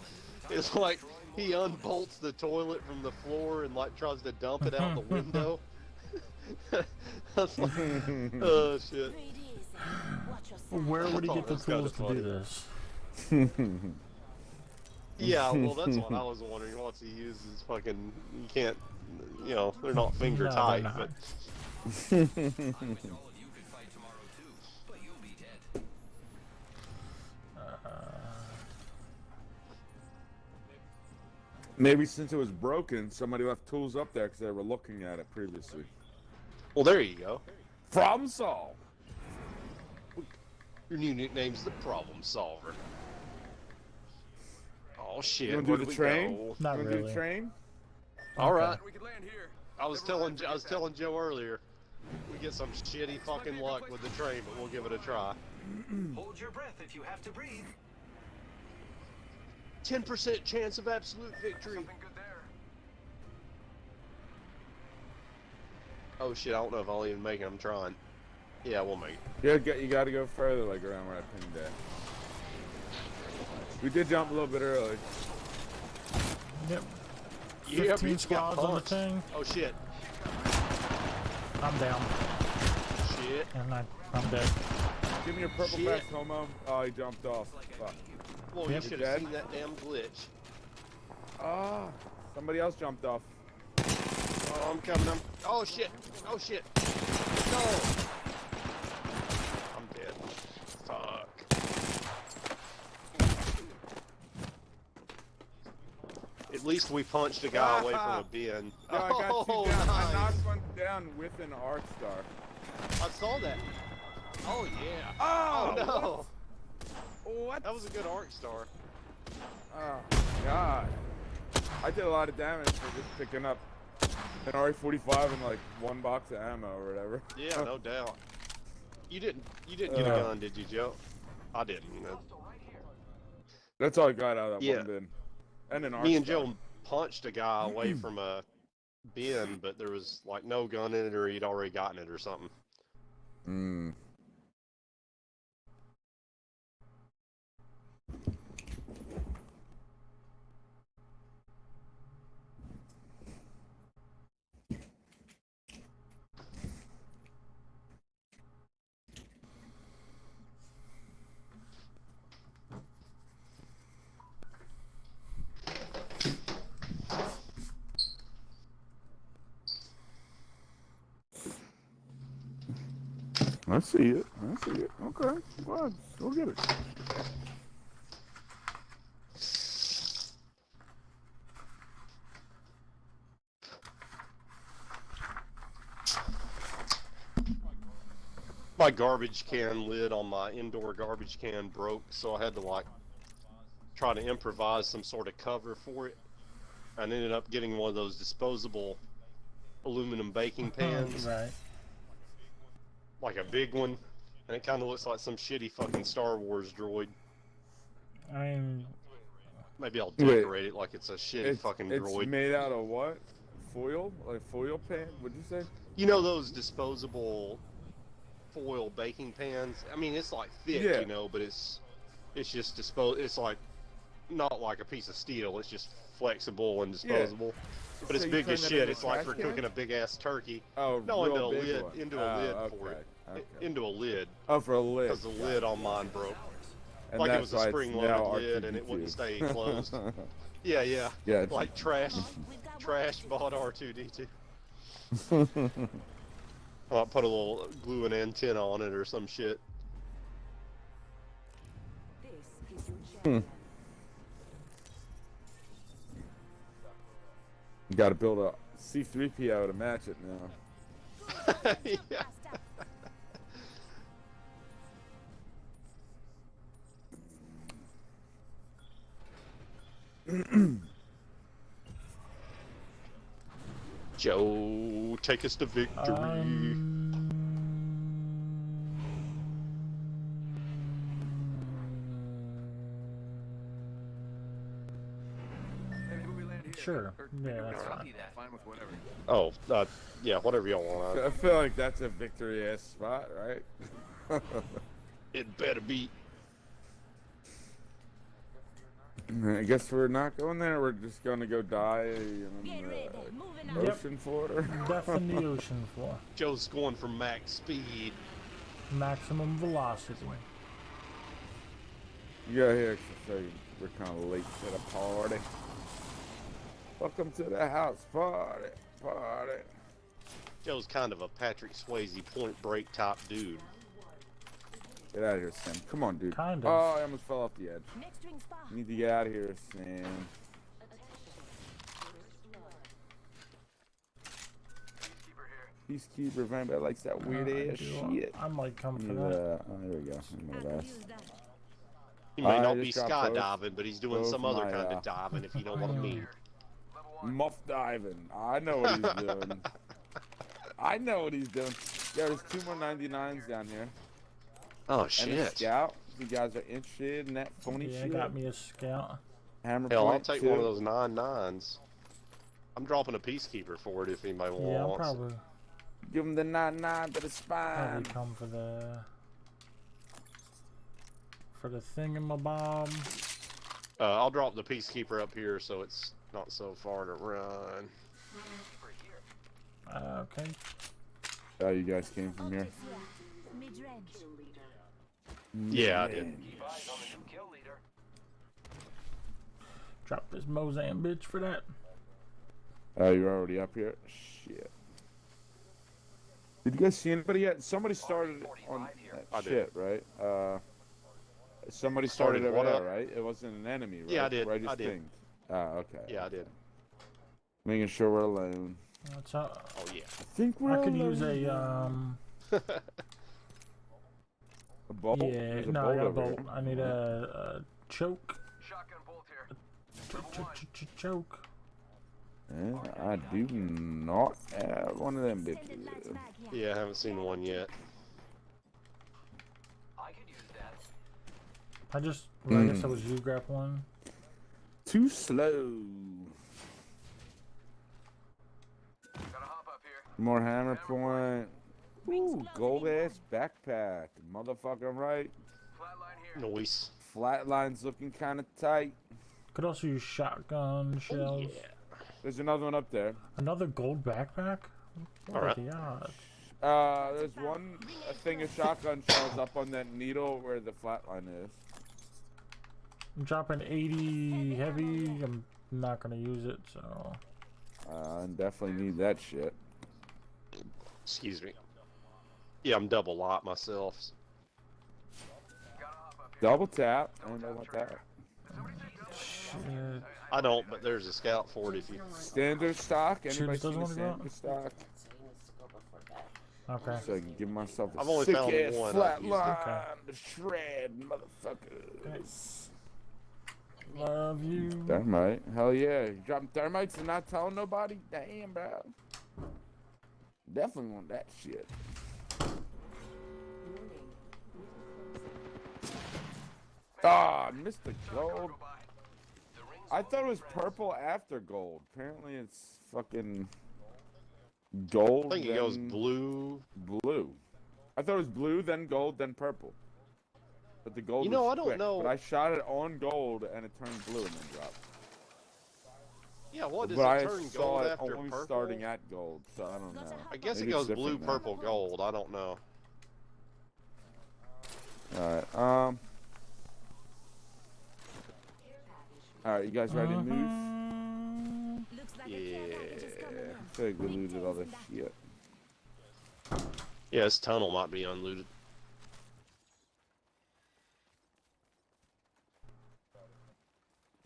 is like he unbolts the toilet from the floor and like tries to dump it out the window. That's like, oh shit. Breathe easy. Watch yourself. Where would he Oh, get the that's kinda tools to funny. do this? Yeah, well, that's what I was wondering. What's he uses? Fucking, you can't, you know, they're not finger No, they're tight, not. but I wish all of you could fight tomorrow too, but you'll be dead. Maybe since it was broken, somebody left tools up there because they were looking at it previously. well, there you go. Problem solved. Your new nickname's the Problem Solver. Oh shit! You want Where to do do the we train? go? Not You want to do really. the train? All right. We could land here. I was telling Joe earlier, we get some shitty fucking luck with the train, but we'll give it a try. Hold your breath if you have to breathe. 10% chance of absolute victory. Something good there. Oh shit! I don't know if I'll even make it. I'm trying. Yeah, we'll make it. You got to go further, like around where I pinned that. We did jump a little bit early. Yep. Yeah, 15 bitch got squads on the punched. thing. Oh shit! I'm down. Shit! And I'm dead. Give me your purple Shit. vest, homo. Oh, he jumped off. Fuck. Well, Yep. you should Dead? have seen that damn glitch. Ah, somebody else jumped off. Oh, I'm coming. Oh shit! Oh shit! No! I'm dead. Fuck. At least we punched a guy away from a bin. Yo, I got Oh, two down. I nice. knocked one down with an arc star. I saw that. Oh yeah. Oh, no. What? That was a good arc star. Oh, God. I did a lot of damage for just picking up an RE45 and like one box of ammo or whatever. Yeah, no doubt. You didn't get a gun, did you, Joe? I didn't. That's all I got out of that Yeah. one bin. And an arc Me and star. Joe punched a guy away from a bin, but there was like no gun in it, or he'd already gotten it or something. Mm. I see it. I see it. Okay. Well, go get it. My garbage can lid on my indoor garbage can broke, so I had to like try to improvise some sort of cover for it. And ended up getting one of those disposable aluminum baking pans, Right. like a big one, and it kind of looks like some shitty fucking Star Wars droid. I mean, Maybe I'll Wait. decorate it like it's a shitty fucking it's droid. made out of what? Foil? Like foil pan? What'd you say? You know those disposable foil baking pans? I mean, it's like thick, Yeah. you know, but it's just It's like not like a piece of steel. It's just flexible and disposable. But it's So you big turn as that shit. into It's like trash for can? cooking a big ass turkey. Oh, No, real into a big lid, one. into a lid Oh, for it. okay. Into a lid, Oh, for a lid. because the lid on mine broke. And Like it that's was a why it's spring-loaded now lid and it R2D2. wouldn't stay closed. Yeah, yeah. Yeah. Like trash We've got trash bought R2D2. I'll put a little glue and antenna on it or some shit. This is your champion. You gotta build a C3PO to match it now. Yeah. faster. Joe, take us to victory. Maybe we land here. Sure. Or Yeah, maybe we that's don't. fine. Fine with whatever. Oh, yeah, whatever y'all want. I feel like that's a victory ass spot, right? It better be. I guess we're not going there. We're just gonna go die Get in ready. the Moving on. Yep. ocean floor. Death in the ocean floor. Joe's going for max speed. Maximum velocity. Yeah, here, 'cause I figured we're kind of late to the party. Welcome to the house party. Party. Joe's kind of a Patrick Swayze Point Break type dude. Get out of here, Sam. Come on, dude. Kind of. Oh, I almost fell off the edge. Next ring spa. You need to get out of here, Sam. Peacekeeper, if anybody likes that weird I ass do. shit. I might come for You, that. oh, there we go. I'm I gonna could ask. use that. He may I not be just got skydiving, but he's doing both some other my, kind of diving, if you know what I mean. Muff diving. I know what he's doing. I know what he's doing. Yeah, there's 2 more 99s down here. Oh, And a shit. scout. If you guys are interested in that funny Yeah, shit. got me a scout. Hammer Hell, I'll point take too. one of those 9.9s. I'm dropping a Peacekeeper for it if anybody Yeah, I'll wants. probably Give him the 9-9 to the spine. come for the thingamabob. I'll drop the Peacekeeper up here so it's not so far to run. Okay. Oh, you guys came from here? Optics here. Mid-range. Yeah, I did. Keep eyes on the new kill leader. Drop this Mozam bitch for that. Oh, you're already up here? Shit. Did you guys see anybody yet? Somebody started on that I did. shit, right? Somebody Started started over what there, up? right? It wasn't an enemy, right? Yeah, I did. Where just I did. pinged. Ah, okay. Yeah, I did. Making sure we're alone. That's how, Oh, yeah. I think we're I could alone. use a A bolt? yeah. There's a No, I bolt got a over bolt. here. I need a choke. Shotgun bolt here. Choke. Yeah, I do not have one of them Extended light bitches. mag here. Yeah, I haven't seen one yet. I could use that. I just. Well, I guess that was you grab one. Too slow. Gotta hop up here. More hammer point. Ooh, closing gold in. ass backpack. Motherfucking right. Flatline here. Noise. Flatline's looking kind of tight. Could also use shotgun shells. Yeah. There's another one up there. Another gold backpack. What Alright. are the odds? There's one a thing of shotgun shells up on that needle where the flatline is. I'm dropping 80 heavy. I'm not gonna use it, so. I definitely need that shit. Excuse me. Yeah, I'm double lot myself. Gotta hop up here. Double tap. I don't know about that. Shit. I don't, but there's a scout for it if you... Standard stock. Shit, Anybody doesn't see the wanna go out? standard stock? Okay. So I can give myself a I've only sick found ass one. flat I've used it. line to shred, motherfuckers. Love you. Thermite. Hell yeah. You dropping thermites and not telling nobody? Damn, bro. Definitely want that shit. Ah, I missed the gold. I thought it was purple after gold. Apparently it's fucking gold. I think it goes then blue. blue. I thought it was blue, then gold, then purple. But the gold You know, was I don't quick. know. But I shot it on gold and it turned blue and then dropped. Yeah, what does But it I turn saw gold it after only purple? starting at gold, so I don't know. I guess Maybe it it's goes blue, different now. purple, gold. I don't know. Alright, Alright, you guys ready to move? Looks like a Yeah. care package is coming in. I feel like we looted all this shit. Yeah, this tunnel might be unlooted.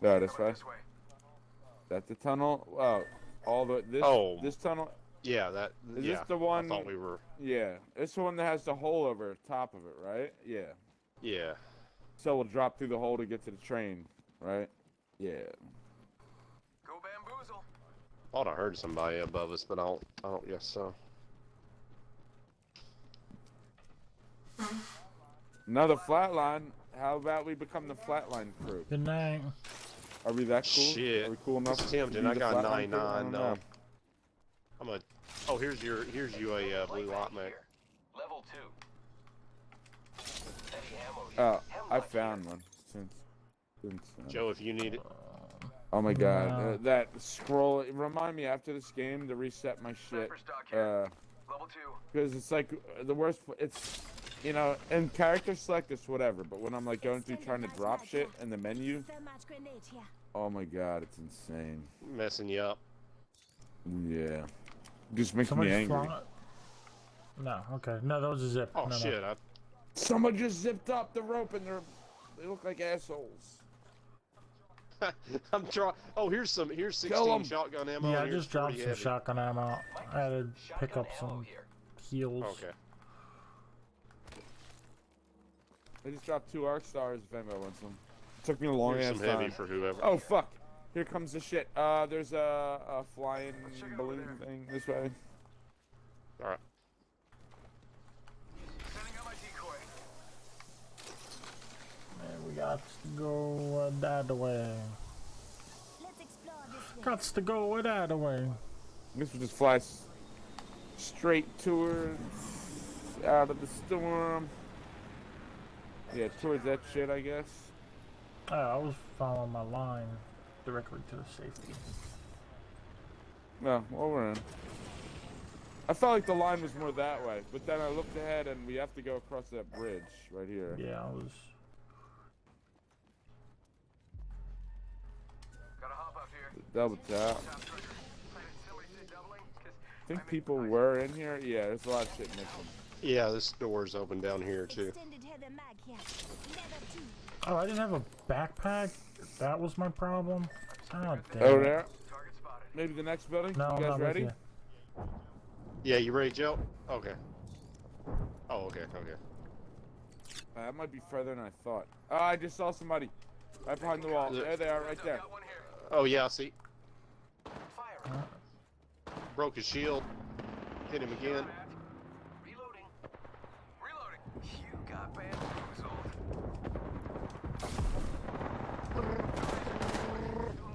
No, this way. This way. That's the tunnel. Wow, all the this tunnel. Yeah, that. Is yeah, this the one? I thought we were. Yeah, it's the one that has the hole over top of it, right? Yeah. Yeah. So we'll drop through the hole to get to the train, right? Yeah. Go bamboozle. Thought I heard somebody above us, but I don't guess so. Another flatline. How about we become the flatline crew? Good night. Are we that cool? Shit. Are we cool enough? It's to tempting. be I the got flatline crew? I 99 don't though. know. I'm a. Oh, here's you a blue lot mate. Level 2. Heavy ammo here. Oh, Hem I lock found here. one. Since Joe, if you need it. Oh my god, Nah. that scroll. Remind me after this game to reset my shit. Sniper stock here. Level 2. Because it's like the worst. It's you know, in character select it's whatever, but when I'm like going through trying to drop shit in the menu, Thermite grenade here. oh my god, it's insane. Messing you up. Yeah. Just makes me Somebody's angry. flying. No, okay. No, that was a zip. Oh no, shit! No. Someone just zipped up the rope and they look like assholes. I'm trying. Oh, here's 16 Kill 'em. shotgun ammo. Yeah, I and here's just dropped 40 some heavy. shotgun ammo. I had to pick Shotgun up ammo some here. heals. Okay. I just dropped 2 arc stars if anybody wants them. Took me a long Here's ass some heavy time. for whoever. Oh fuck! Here comes the shit. There's a flying balloon thing this way. All right. Sending out my decoy. Man, we got to go that way. Let's explore this way. Got to go that way. This will just fly straight towards out of the storm. Yeah, towards that shit, I guess. Oh, I was following my line directly to the safety. No, well, we're in. I felt like the line was more that way, but then I looked ahead and we have to go across that bridge right here. Yeah, I was. Gotta hop up here. Double tap. Top trigger. Planning somebody say doubling? 'Cause I think people were in here. Yeah, there's a lot of shit missing. Yeah, this door's open down here too. Extended heavy mag here. Leather too. Oh, I didn't have a backpack. That was my problem. Oh, damn. Over there. target spotted. Maybe the next building. No, I'm you guys not with ready? you. Yeah, you ready, Joe? Okay. Oh, okay, okay. That might be further than I thought. Oh, I just saw somebody right behind the wall. There they are, right there. Got one here. Oh yeah, I see. Fire. Broke his shield. Hit him again. Reloading. Reloading. You got bamboozled.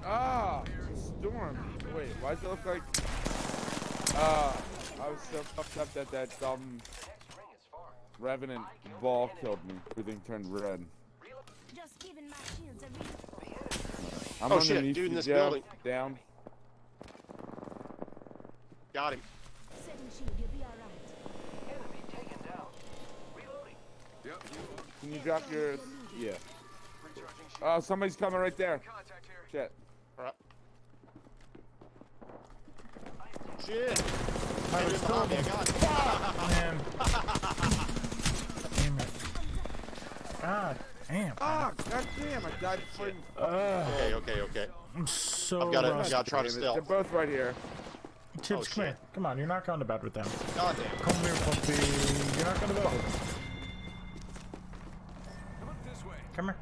Ah, storm. Wait, why does it look like? I was so fucked up that dumb Next ring is far. revenant ball killed me. Everything turned red. Just giving my shields a read. I'm Oh, shit, underneath dude in you, this Joe. building. Down. Got him. Setting shield, you'll be alright. Enemy taken down. Reloading. Can you drop your? Yeah. Recharging shield. Oh, somebody's coming right there. Contact here. Shit. All right. Shit. I was Hey, behind me, I got him. Man. Damn it. God damn. Ah, goddamn! I died before. Okay, okay, okay. I'm so I've got to rusty. try to They're stealth. both right here. Chips, Oh, come shit. here. Come on, you're not going to bed with them. God damn. Come here, puppy. You're not going to bed with them. Come up this way. Come here.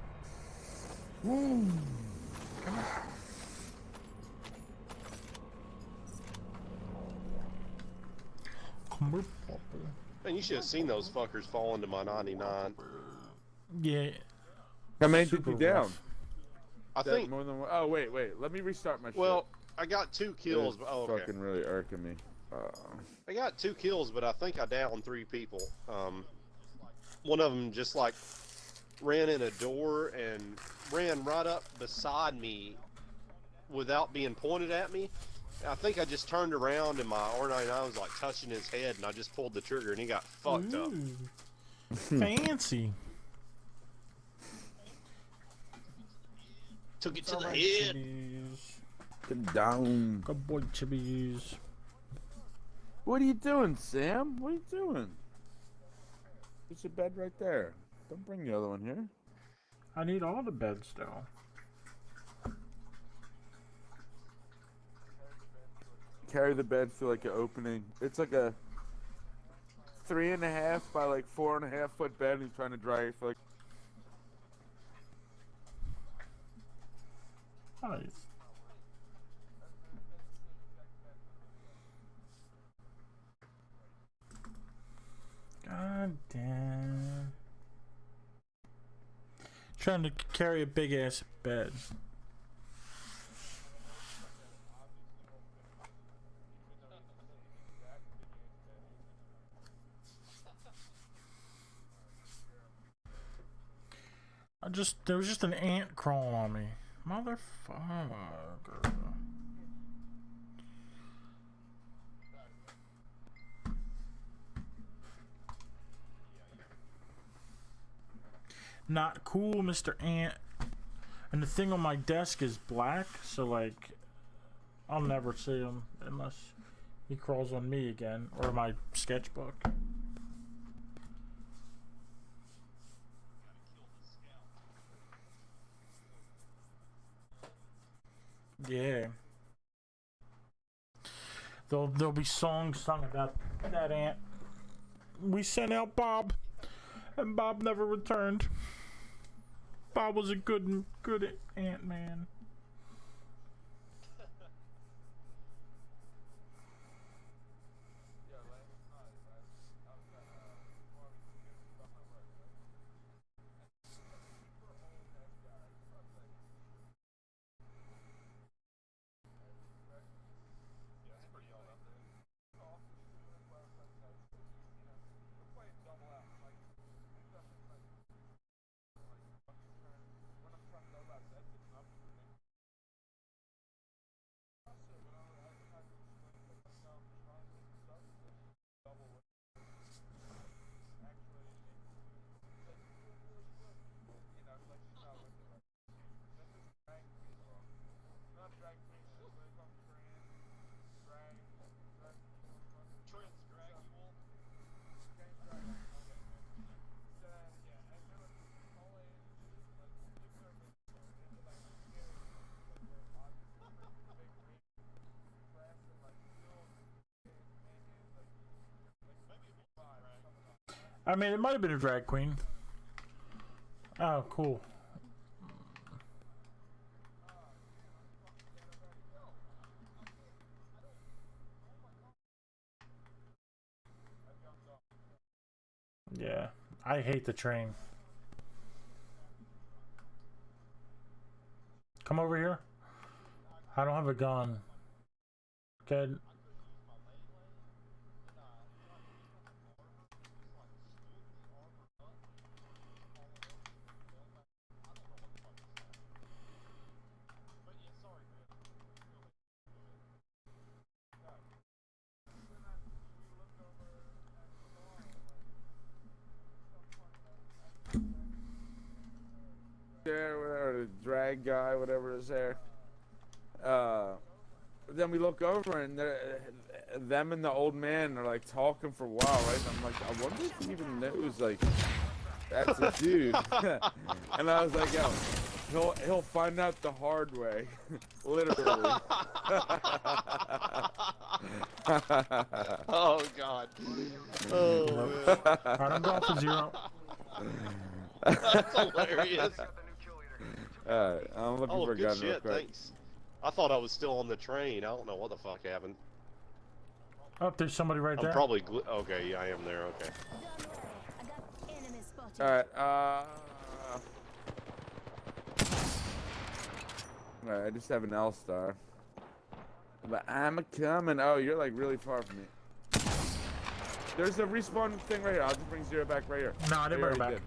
Come here. Come here, puppy. Man, you should have seen those fuckers fall into my 99. Yeah. How many did Super you down? rough. I That think. more than one. Oh wait. Let me restart my. Well, I got 2 shit. kills. It's But, oh, okay. fucking really irking me. I got 2 kills, but I think I downed 3 people. One of them just like ran in a door and ran right up beside me without being pointed at me. I think I just turned around and my R99 was like touching his head, and I just pulled the trigger and he got fucked up. Ooh. Fancy. Took it to the Alright, head. chibbies. Get down. Good boy, chibbies. What are you doing, Sam? What are you doing? There's a bed right there. Don't bring the other one here. I need all the beds, though. Carry the bed through like an opening. It's like a 3.5 by like 4.5 foot bed. And he's trying to dry it for like. Nice. God damn. Trying to carry a big ass bed. There was just an ant crawling on me. Motherfucker. Not cool, Mr. Ant. And the thing on my desk is black, so like I'll never see him unless he crawls on me again or my sketchbook. Yeah. There'll be songs sung about that ant. We sent out Bob, and Bob never returned. Bob was a good ant man. I mean, it might have been a drag queen. Oh, cool. Yeah, I hate the train. Come over here. I don't have a gun. Good. There, whatever, the drag guy, whatever is there. Then we look over and them and the old man are like talking for a while, right? And I'm like, I wonder if he even knows like that's a dude. And I was like, yo, he'll find out the hard way, literally. Oh God. Oh man. Alright, I'm going for 0. That's hilarious. I'm looking Oh, for a good gun real shit. quick. Thanks. I thought I was still on the train. I don't know what the fuck happened. Oh, there's somebody right I'm there. probably okay. Yeah, I am there. Okay. Don't worry, I got enemy spotted. Alright, I just have an L star. But I'm coming. Oh, you're like really far from me. There's a respawn thing right here. I'll just bring 0 back right here. No, I didn't bring it back. Okay.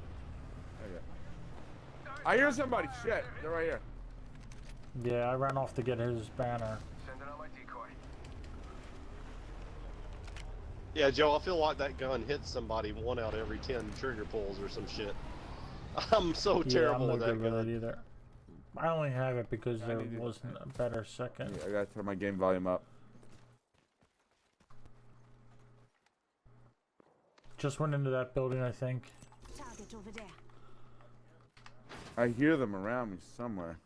I hear somebody. Shit, they're right here. Yeah, I ran off to get his banner. Sending out my decoy. Yeah, Joe. I feel like that gun hits somebody 1 out of every 10 trigger pulls or some shit. I'm so Yeah, terrible I'm no with that good with gun. it either. I only have it because there need it. wasn't a better second. Yeah, I gotta turn my game volume up. Just went into that building, I think. Target over there. I hear them around me somewhere.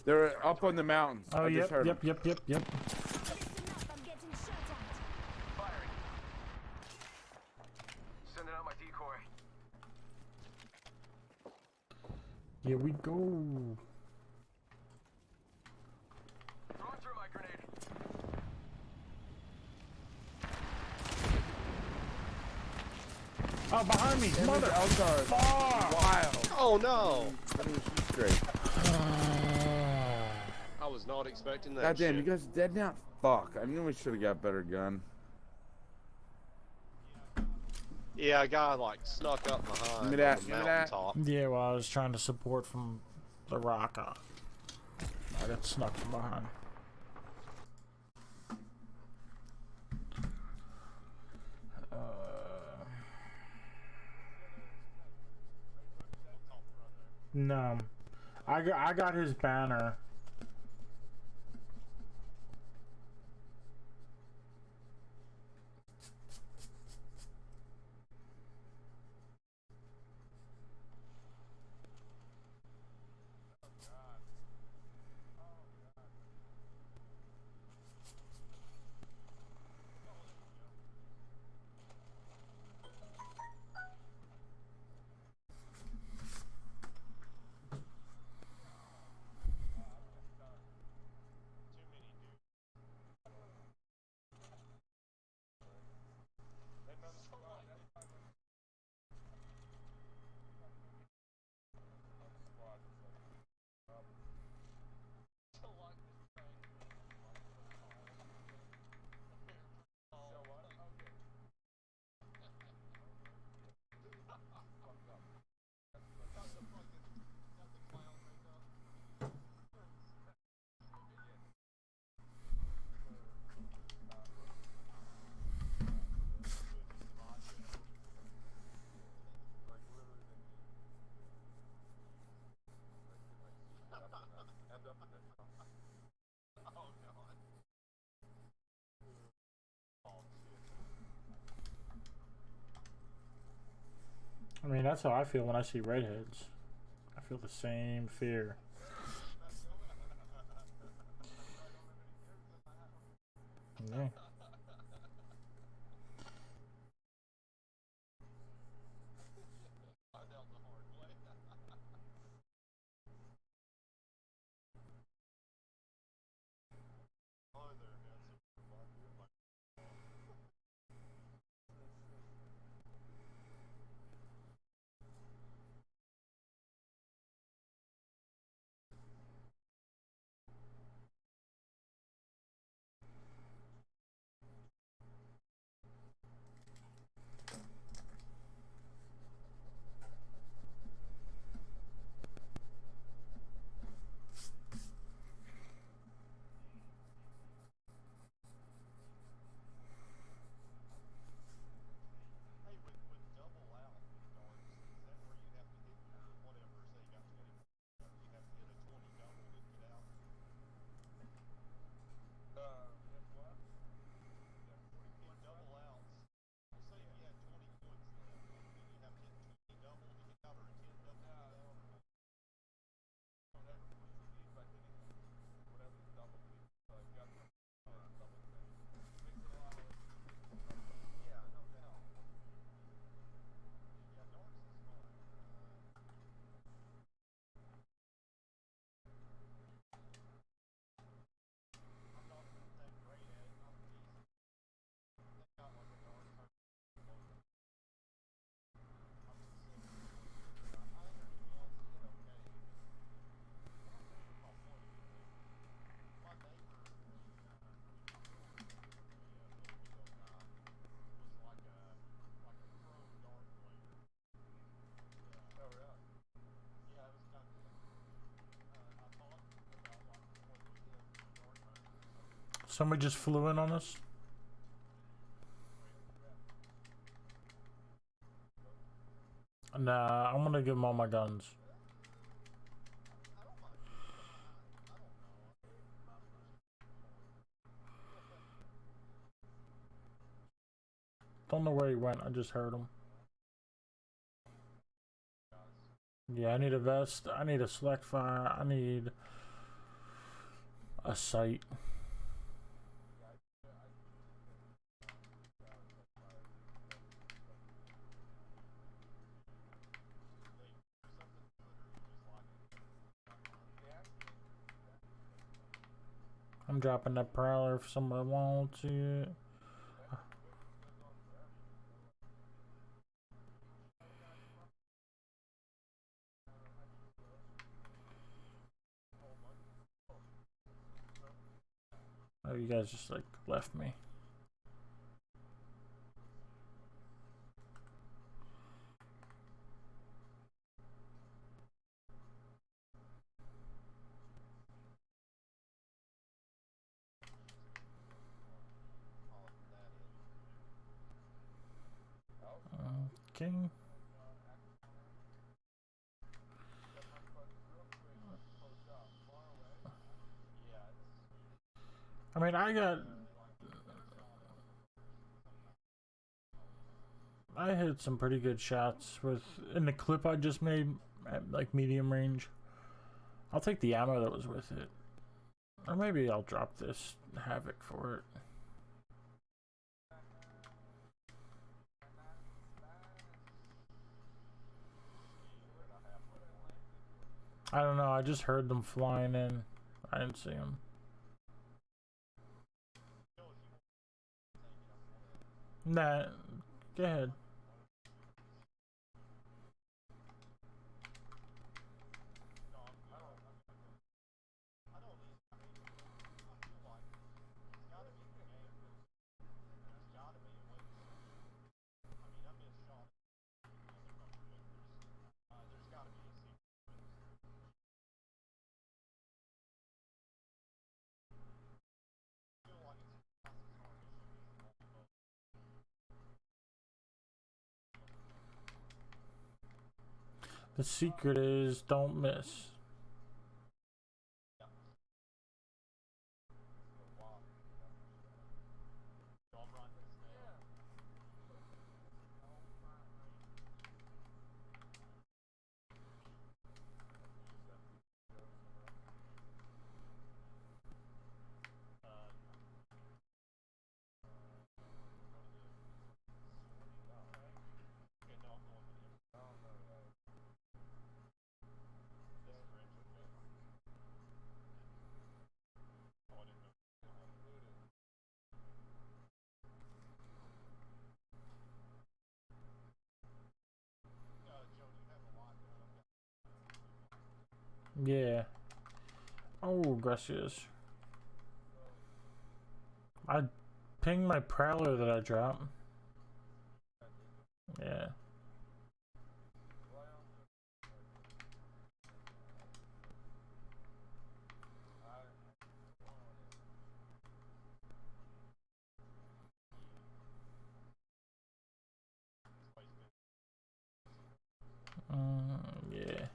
They're up on the mountains. Oh, I just heard them. yep. Listen up, I'm getting shot at. Firing. Sending out my decoy. Here we go. Throwing through my grenade. Oh, behind me, mother! L-Star. Wild. Oh no! She's great. I was not expecting that. God damn, you shit. guys dead now? Fuck. I knew we should have got a better gun. Yeah, a guy like snuck up behind Give me that, on the give me that. mountaintop. Yeah, well, I was trying to support from the rock. I got snuck from behind. No, I got his banner. I mean, that's how I feel when I see redheads. I feel the same fear. Yeah. Somebody just flew in on us. Nah, I'm gonna give him all my guns. Don't know where he went. I just heard him. Yeah, I need a vest. I need a select fire. I need a sight. I'm dropping that prowler if somebody wants it. Oh, you guys just like left me. Okay. I mean, I hit some pretty good shots with in the clip I just made at like medium range. I'll take the ammo that was with it. Or maybe I'll drop this Havoc for it. I don't know, I just heard them flying in. I didn't see them. Nah, go ahead. The secret is don't miss. Yeah. Oh, gracias. I pinged my Prowler that I dropped. Yeah. Yeah.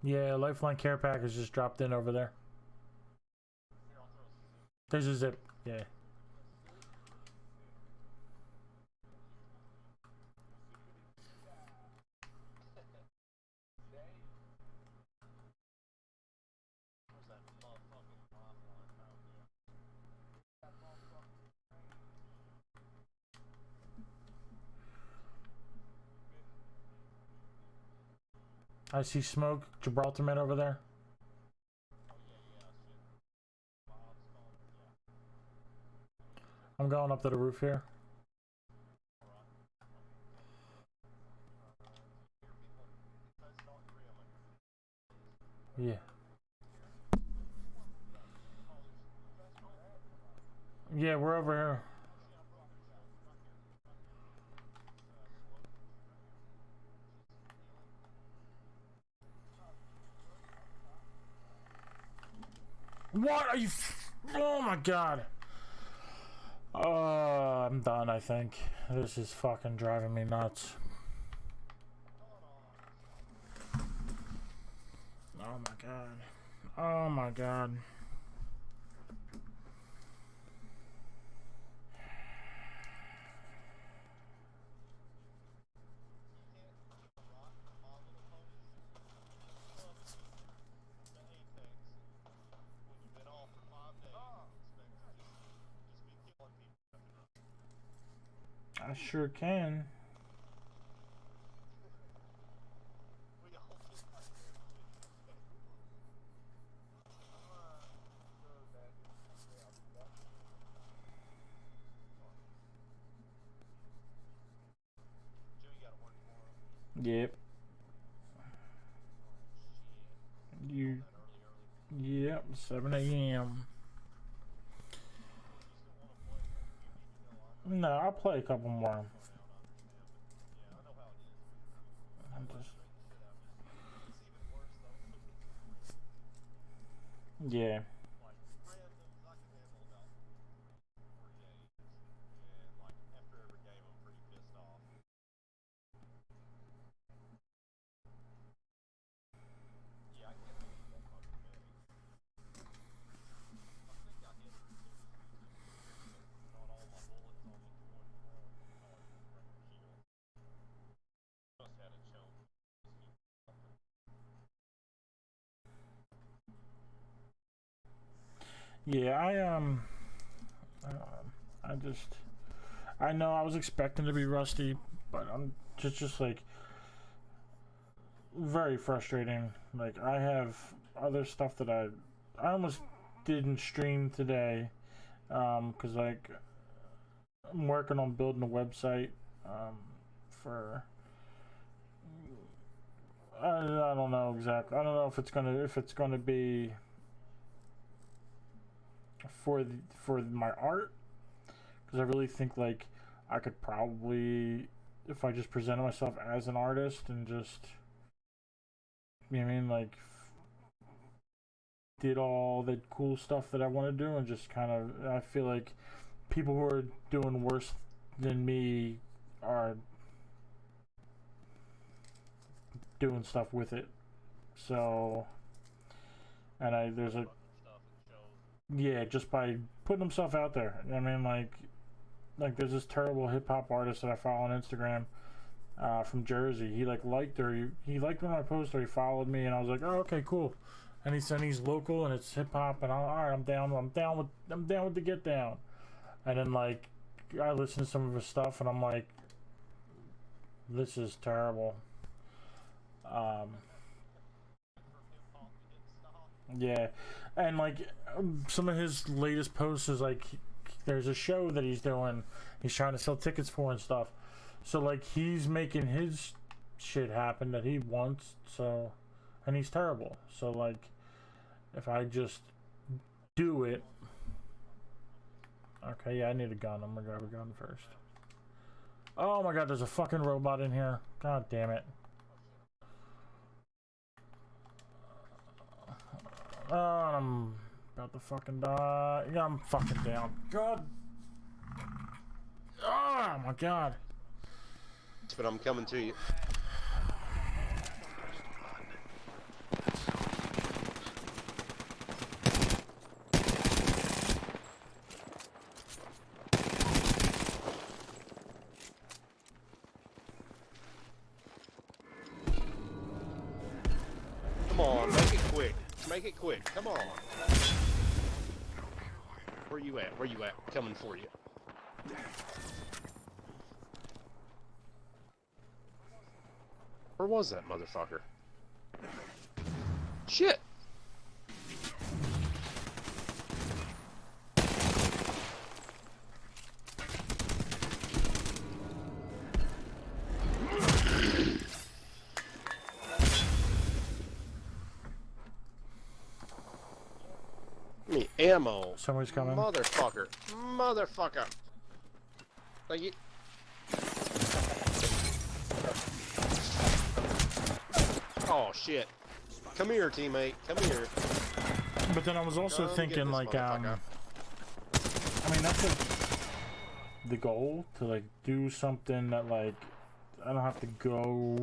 Yeah, Lifeline care package just dropped in over there. There's a zip. Yeah. I see smoke. Gibraltar man over there. I'm going up to the roof here. Yeah. Yeah, we're over here. What are you? Oh my god. I'm done, I think. This is fucking driving me nuts. Oh my god. Oh my god. I sure can. Yep. You. Yep. 7 a.m. No, I'll play a couple more. I'm just... Yeah. Yeah, uh, I just, I know I was expecting to be rusty, but I'm just like very frustrating. Like I have other stuff that I almost didn't stream today, cause like I'm working on building a website, for. I don't know exactly. I don't know if it's gonna be for my art, because I really think like I could probably, if I just presented myself as an artist and just, you know what I mean, like did all the cool stuff that I want to do and just kind of, I feel like people who are doing worse than me are doing stuff with it. So, and there's a, yeah, just by putting himself out there. I mean, like there's this terrible hip hop artist that I follow on Instagram, from Jersey. He liked her. He liked one of my posts, or he followed me, and I was like, oh, okay, cool. And he said he's local and it's hip hop, and all right, I'm down with the get down. And then like I listened to some of his stuff, and I'm like, this is terrible. Yeah, and like some of his latest posts is like there's a show that he's doing, he's trying to sell tickets for and stuff, so like he's making his shit happen that he wants, so, and he's terrible, so like if I just do it. Okay, yeah, I need a gun. I'm gonna grab a gun first. Oh my god, there's a fucking robot in here. God damn it. Oh, I'm about to fucking die. Yeah, I'm fucking down. God. Oh my god. But I'm coming to you. Come on, make it quick. Make it quick. Come on. Where you at? Where you at? Coming for you. Where was that motherfucker? Shit! Me ammo. Somebody's coming. Motherfucker. Motherfucker. Thank you. Oh shit. Come here, teammate. Come here. But then I was also Come thinking get this like motherfucker. I mean that's the goal, to like do something that like I don't have to go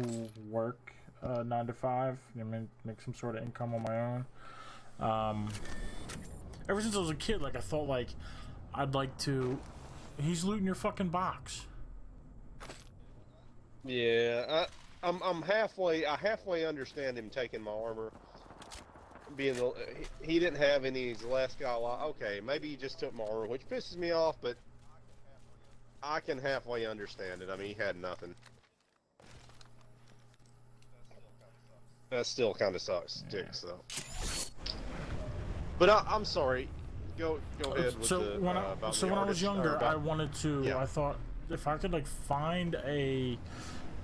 work 9 to 5. I mean, make some sort of income on my own. Ever since I was a kid, like I thought like I'd like to. He's looting your fucking box. Yeah, I'm halfway. I halfway understand him taking my armor. Being the, he didn't have any. He's the last guy alive. Okay, maybe he just took my armor, which pisses me off. But I can halfway understand it. I mean, he had nothing. That still kind of sucks, sticks though. But I'm sorry. Go ahead with So the, when about so the when I was artist, or younger, about- I wanted to. Yeah. I thought if I could like find a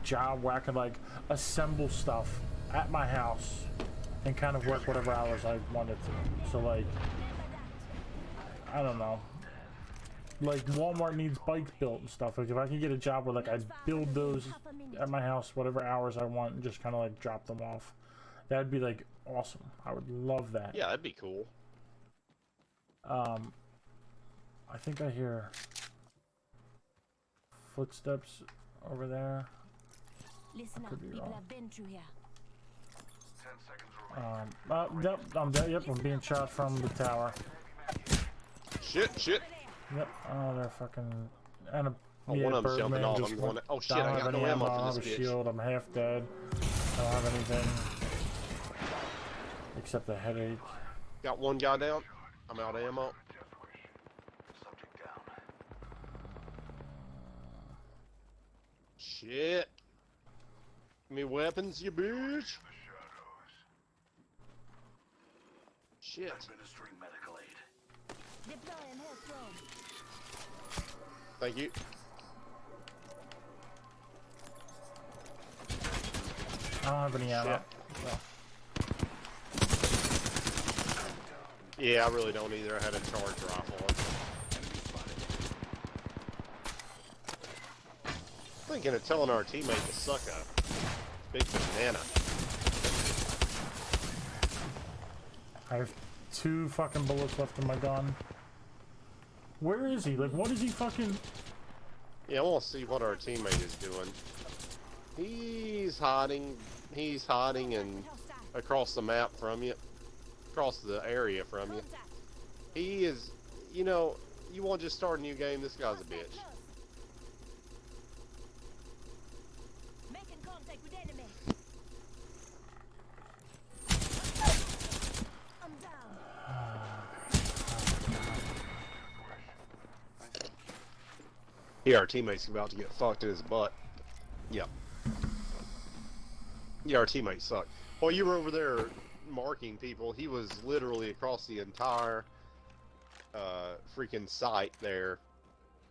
job where I could like assemble stuff at my house and kind of work whatever hours I wanted to. So like, I don't know. Like Walmart needs bikes built and stuff. Like if I can get a job where like I build those at my house whatever hours I want and just kind of like drop them off, that'd be like awesome. I would love that. Yeah, that'd be cool. I think I hear footsteps over there. Listen up, could be people wrong. have been through here. Yep, I'm dead. Yep, I'm being shot from the tower. Shit. Yep. Oh, they're fucking. And a Oh, one of them's jumping Birdman off. just I'm going. went Oh shit! down. I don't got have no any ammo I for don't this have a bitch. shield. I'm half dead. I don't have anything except a headache. Got one guy down. I'm out of ammo. Shit. Give me weapons, you bitch. Shit. Deploying health drone. Thank you. I don't have any ammo. Shit. Yeah, I really don't either. I had a charge rifle. Thinking of telling our teammate to suck a big banana. I have 2 fucking bullets left in my gun. Where is he? Like, what is he fucking... Yeah, I want to see what our teammate is doing. He's hiding. He's hiding and across the map from you. Across the area from you. Contact. He is, you know, you want to just start a new game, this guy's a bitch. Making contact with enemy. I'm down. Yeah, our teammate's about to get fucked in his butt. Yep. Yeah, our teammate sucked. While you were over there marking people, he was literally across the entire freaking site there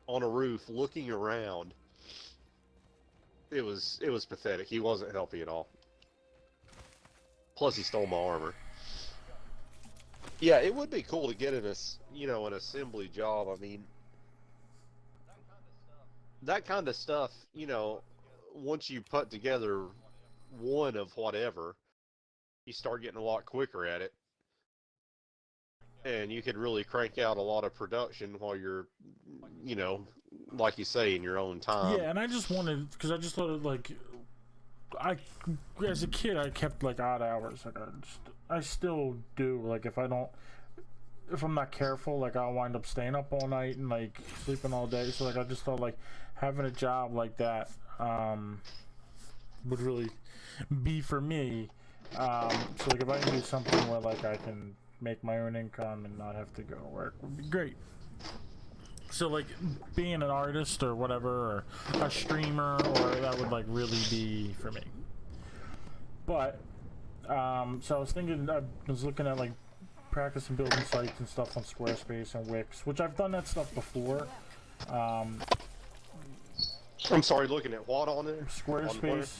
on a roof looking around. It was pathetic. He wasn't helping at all. Plus he stole my armor. Yeah, it would be cool to get in a, you know, an assembly job. I mean, that kind of stuff, you know, once you put together one of whatever, you start getting a lot quicker at it. And you could really crank out a lot of production while you're, you know, like you say, in your own time. Yeah, and I just wanted, because I just thought it, like, as a kid, I kept, like, odd hours. Like, I still do. Like, if I'm not careful, like, I'll wind up staying up all night and, like, sleeping all day. So, like, I just thought, like, having a job like that would really be for me. So, like, if I can do something where, like, I can make my own income and not have to go to work would be great. So, like, being an artist or whatever, or a streamer, or that would, like, really be for me. But, so I was thinking, I was looking at, like, practicing building sites and stuff on Squarespace and Wix, which I've done that stuff before. I'm sorry, looking at what on there? Squarespace,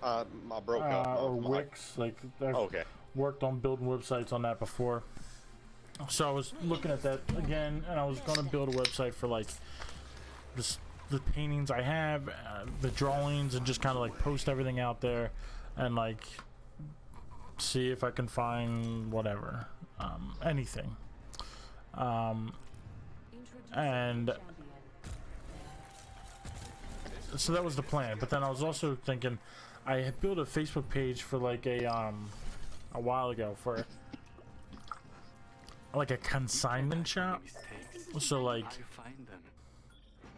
I broke up. or Wix, like, I've Okay. worked on building websites on that before. So I was looking at that again, and I was going to build a website for, like, the paintings I have, the drawings, and just kind of, like, post everything out there and, like, see if I can find whatever, anything. And so that was the plan. But then I was also thinking, I had built a Facebook page for, like, a while ago for, like, a consignment shop. So, like,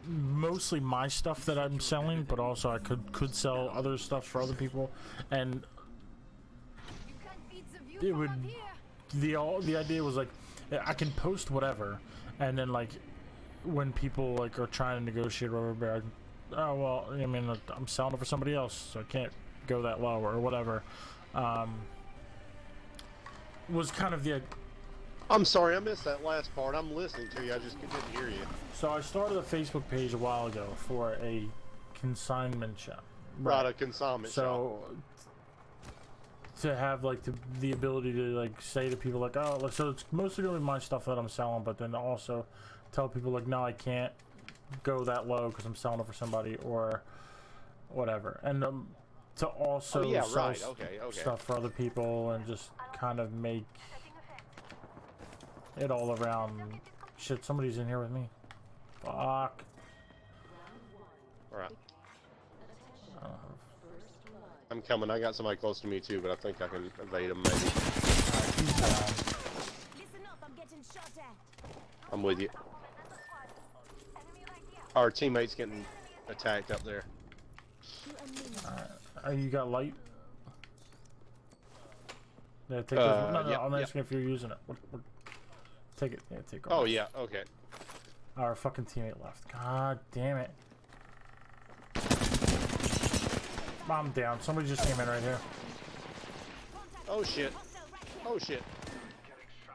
mostly my stuff that I'm selling, but also I could sell other stuff for other people, and it would, the idea was, like, I can post whatever, and then, like, when people, like, are trying to negotiate or whatever, oh, well, I mean, I'm selling it for somebody else, so I can't go that low or whatever. Was kind of the... I'm sorry, I missed that last part. I'm listening to you, I just didn't hear you. So I started a Facebook page a while ago for a consignment shop. Right, a consignment shop. So to have, like, the ability to, like, say to people, like, oh, like, so it's mostly going to be my stuff that I'm selling, but then also tell people, like, no, I can't go that low because I'm selling it for somebody or whatever. And to also sell okay. stuff for other people and just kind of make it all around. Shit, somebody's in here with me. Fuck. Alright. I'm coming. I got somebody close to me too, but I think I can evade him maybe. He's down. Listen up, I'm getting shot at. I'm with you. Our teammate's getting attacked up there. You got light? Yeah, take this. No, yeah, I'm yeah. asking if you're using it. Take it. Yeah, take it. Oh yeah, okay. Our fucking teammate left. God damn it. I'm down. Somebody just came in right here. Oh shit. Oh shit.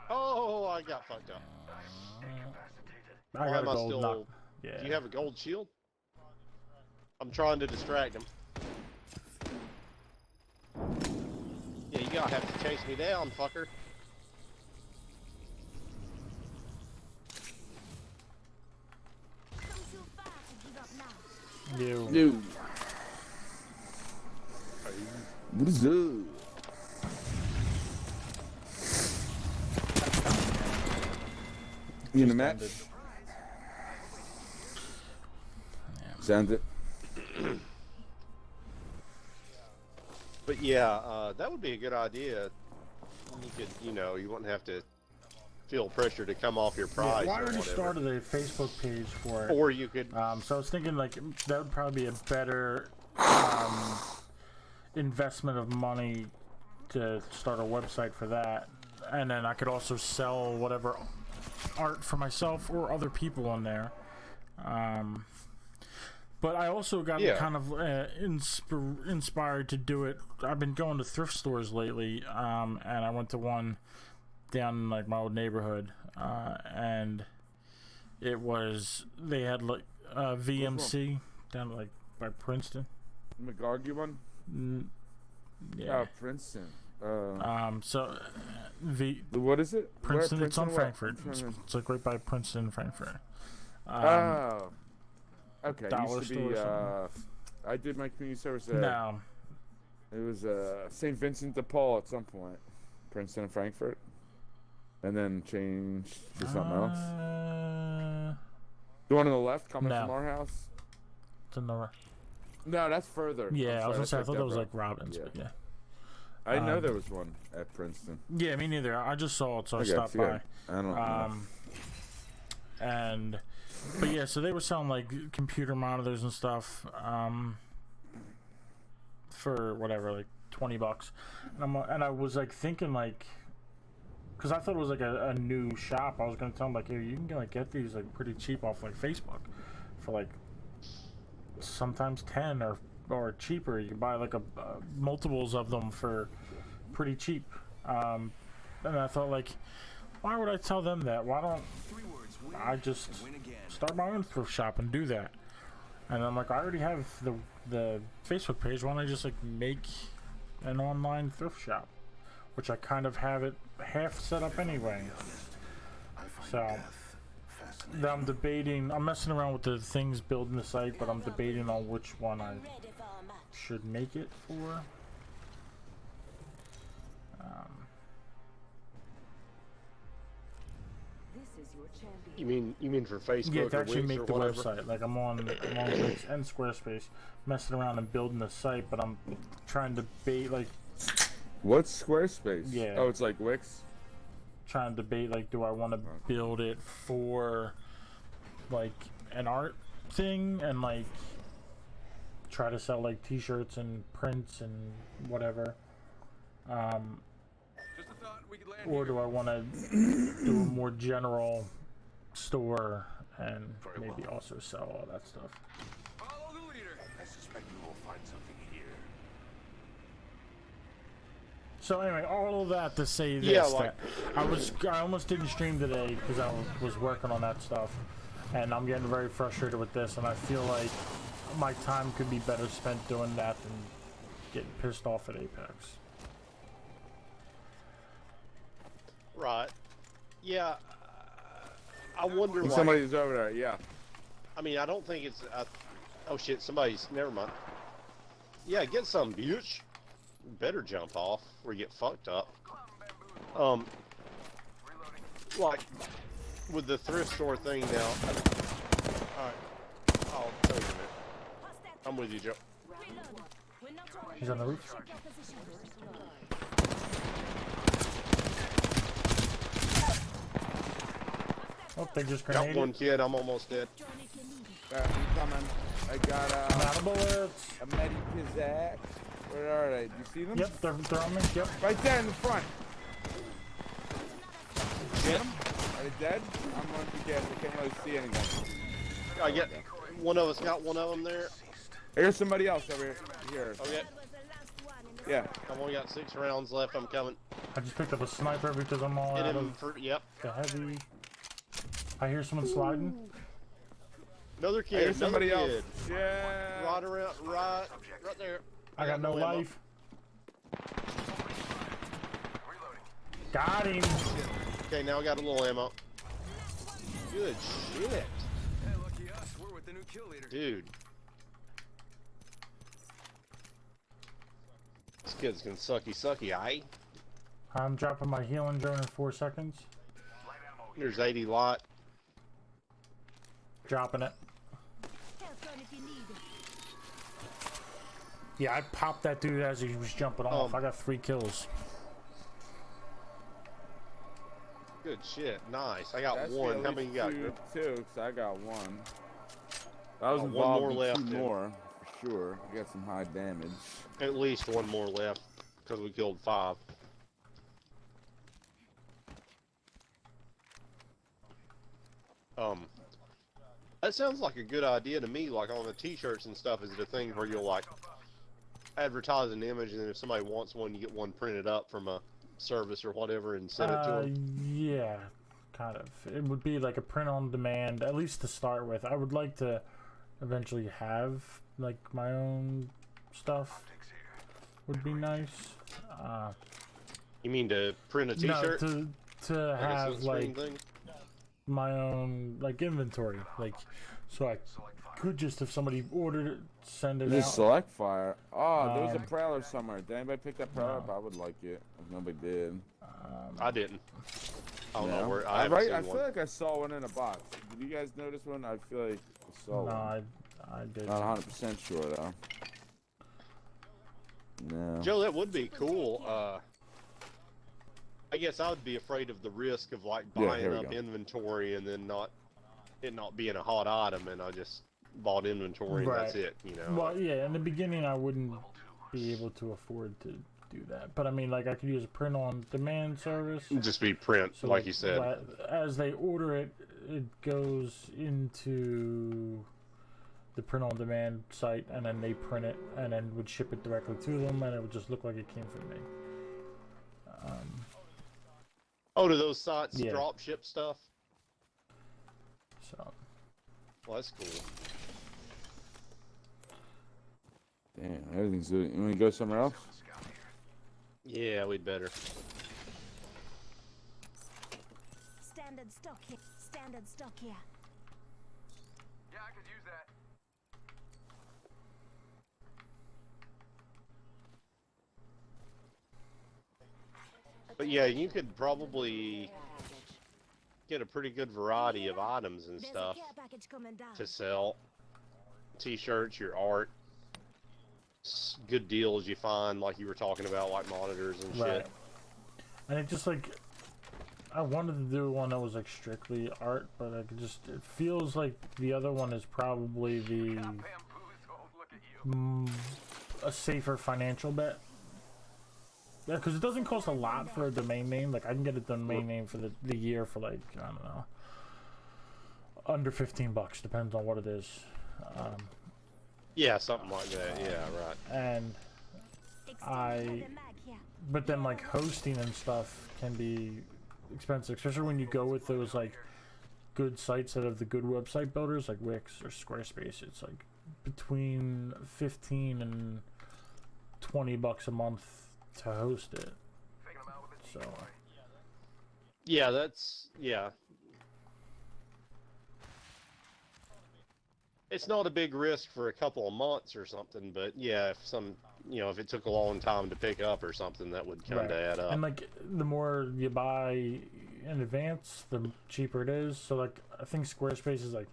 Oh, I got fucked up. I Why got a am I gold still? knock. Yeah. Do you have a gold shield? I'm trying to distract him. Yeah, you gotta have to chase me down, fucker. Come too far to give up now. You. Dude. What is up? You in the match? Sounds it. But yeah, that would be a good idea. You could, you know, you wouldn't have to feel pressure to come off your prize Well, I or already whatever. started a Facebook page for it. Or you could. So I was thinking like that would probably be a better investment of money to start a website for that, and then I could also sell whatever art for myself or other people on there. But I also got kind of inspired to do it. I've been going to thrift stores lately, and I went to one down in like my old neighborhood, and it was they had like VMC down like by Princeton. McGargy one? Yeah. Oh, Princeton. So What is it? Princeton. Where, It's on where? Frankfurt. It's like right by Princeton, Frankfurt. Oh. Okay. Dollar Used to be. I did my community service there. No. It was St. Vincent de Paul at some point. Princeton and Frankfurt. And then changed to something else. The one on the left coming No. from our house? It's another. No, that's further. Yeah, I was gonna say I thought that was like Deborah. Robbins, but yeah. I didn't know there was one at Princeton. Yeah, me neither. I just saw it, so I Okay, stopped by. I don't know. But yeah, so they were selling like computer monitors and stuff for whatever, like $20. And I was like thinking like, because I thought it was like a new shop. I was gonna tell them like, hey, you can like get these like pretty cheap off like Facebook for like sometimes 10 or cheaper. You can buy like multiples of them for pretty cheap. And I thought like, why would I tell them that? Why don't I just start my own thrift shop and do that? And I'm like, I already have the Facebook page. Why don't I just like make an online thrift shop, which I kind of have it half set up anyway. So now I'm debating. I'm messing around with the things building the site, but I'm debating on which one I should make it for. This is your champion. You mean for Facebook Yeah, to or actually Wix make or the whatever? website. Like I'm on Wix and Squarespace, messing around and building the site, but I'm trying to debate like What's Squarespace? Yeah. Oh, it's like Wix? trying to debate like, do I want to build it for like an art thing and like try to sell like T-shirts and prints and whatever, Just a thought we could land or here. do I want to do a more general store and maybe also sell all that stuff? Follow the leader. I suspect you will find something here. So anyway, all of that to say this, Yeah, like- that I almost didn't stream today because I was working on that stuff, and I'm getting very frustrated with this, and I feel like my time could be better spent doing that than getting pissed off at Apex. Right. Yeah. I wonder why. Somebody's over there, yeah. I mean, I don't think it's. Oh shit! Somebody's. Never mind. Yeah, get some, bitch. Better jump off or get fucked up. like with the thrift store thing now. Alright. I'll tell you in a minute. I'm with you, Joe. He's on the roof. Oh, they just Got grenaded. one kid, I'm almost dead. I'm coming. I got I'm out of bullets. a Medic. Where are they? Do you see them? Yep, they're on me. Yep. Right there in the front. Get them? Are they dead? I'm going to get. I can't really see anything. I get one of us got one of them there. Here's somebody else over here. Okay. Yeah. I've only got 6 rounds left. I'm coming. I just picked up a sniper because I'm all Hit out him of for, yep. the heavy. I hear someone sliding. Another kid. Here's somebody another else. kid. Yeah. Right around, right there. I got no ammo. life. Got him. Okay, now I got a little ammo. Good shit, Hey, lucky us. We're with the new kill leader. dude. This kid's gonna sucky, aye? I'm dropping my healing drone in 4 seconds. There's 80 lot. Dropping it. Yeah, I popped that dude as he was jumping off. I got 3 kills. Good shit, nice. I got That's one. How many you got? Two, because I got one. I was One involved more in left, 2 then. more, for sure. I got some high damage. At least one more left, because we killed 5. That sounds like a good idea to me, like on the t-shirts and stuff. Is it a thing where you'll like advertise an image, and then if somebody wants one, you get one printed up from a service or whatever and send it to them? Yeah, kind of. It would be like a print on demand, at least to start with. I would like to eventually have like my own stuff. Would be nice. You mean to print a t-shirt? No, to Like a have sunscreen like thing? my own like inventory, like so I could just, if somebody ordered it, send it Just out. select fire. Oh, there was a Um, prowler somewhere. Did anybody pick that prowler up? no. I would like it. If nobody did. I didn't. I don't know No? where. I haven't right, seen I one. feel like I saw one in a box. Did you guys notice one? I feel like I saw No, one. I did. Not 100% sure though. No. Joe, that would be cool. I guess I would be afraid of the risk of like Yeah, buying here we up go. inventory and then it not being a hot item, and I just bought inventory and that's Right. it. You know. Well, yeah, in the beginning I wouldn't be able to afford to do that, but I mean, like I could use a print on demand service. Just be print, So like you said. as they order it, it goes into the print on demand site, and then they print it, and then would ship it directly to them, and it would just look like it came from me. Oh, do those sites Yeah. drop ship stuff? So Well, that's cool. Damn, everything's doing. You want to go somewhere else? Yeah, we'd better. Standard stock here. Standard stock here. Yeah, I could use that. But yeah, you could probably get a pretty good variety of items and There's stuff a care package coming down. to sell. T-shirts, your art, good deals you find, like you were talking about, like monitors and right, shit. and it just like I wanted to do one that was like strictly art, but I could just, it feels like the other one is probably the Bamboozled, look at you. a safer financial bet. Yeah, because it doesn't cost a lot for a domain name. Like I can get a domain name for the year for like, I don't know, under $15, depends on what it is. Yeah, something like that. Yeah, right. And but then like hosting and stuff can be expensive, especially when you go with those like good sites that have the good website builders like Wix or Squarespace. It's like between 15 and $20 a month to host it. So Yeah, that's yeah. It's not a big risk for a couple of months or something, but yeah, if it took a long time to pick up or something, that would kind of right. add up. And like the more you buy in advance, the cheaper it is. So like I think Squarespace is like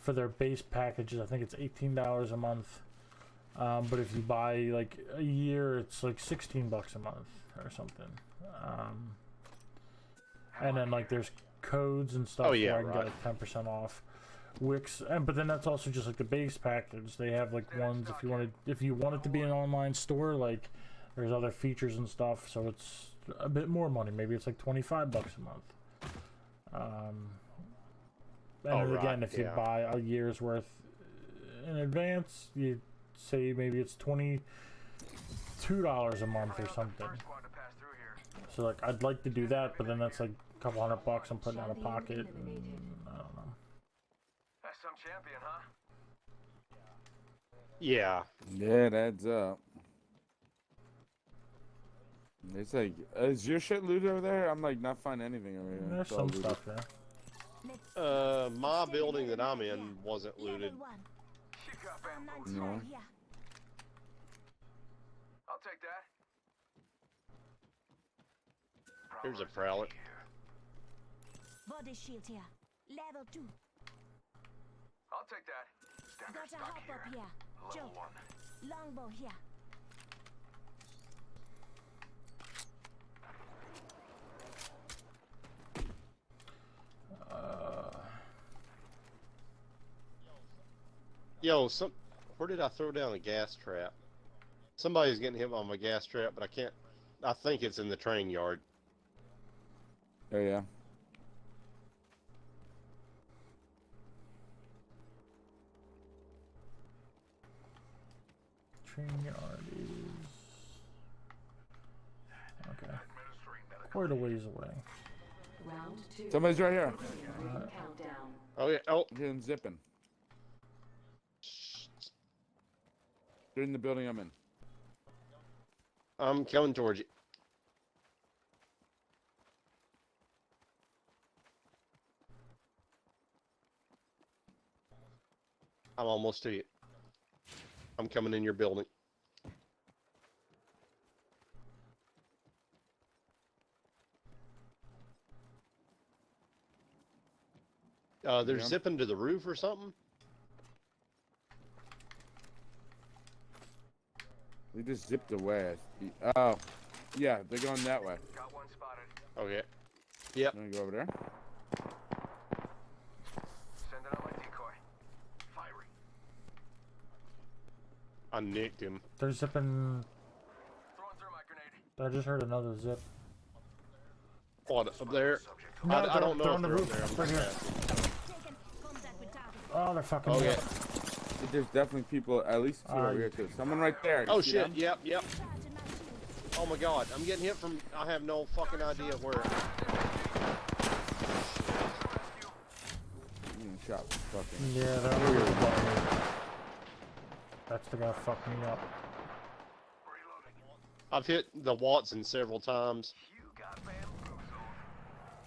for their base packages, I think it's $18 a month. But if you buy like a year, it's like $16 a month or something. And then like there's codes and stuff Oh, yeah, where I can right. get like 10% off. Wix, but then that's also just like the base package. They have like ones if you want it to be an online store, like there's other features and stuff, so it's a bit more money. Maybe it's like $25 a month. And then again, if you buy a year's worth in advance, you say maybe it's $22 a month or something. So like I'd like to do that, but then that's like a couple $100 I'm putting out of pocket. And, I don't know. That's some champion, huh? Yeah. Yeah, it adds up. It's like, is your shit looted over there? I'm like not finding anything over here. There's It's all some looted. stuff there. My building that I'm in wasn't looted. You got bamboozled. No. I'll take that. Here's a prowler. Body shield here. Level 2. I'll take that. Standard Got a stock hop here. up here. Level Joke. 1. Longbow here. Yo, where did I throw down a gas trap? Somebody's getting hit on my gas trap, but I can't. I think it's in the train yard. Oh yeah. Train yard is okay. Quite a ways away. Round 2. Somebody's right here. Countdown. Oh yeah. Oh, Getting zipping. They're in the building I'm in. I'm coming towards you. I'm almost to you. I'm coming in your building. They're Yeah. zipping to the roof or something. They just zipped away. Oh, yeah, they're going that way. Got one spotted. Okay. Yep. I'm gonna go over there. Sending out my decoy. Firing. I nicked him. They're zipping. Throwing through my grenade. I just heard another zip. What, up there? Subject. No, I don't they're know on if the they're up roof. there. I'm Right just here. asking. Taken. Contact with target. Oh, they're fucking Okay. up. There's definitely people, at least two over here too. Someone right there. You Oh see shit, them? yep, yep. Charging my shield. Oh my god, I'm getting hit from, I have no fucking idea where. Getting shot. Fucking. Yeah, they're on the roof. That's the guy who fucked me up. Reloading. I've hit the Watson several times, You got bamboozled.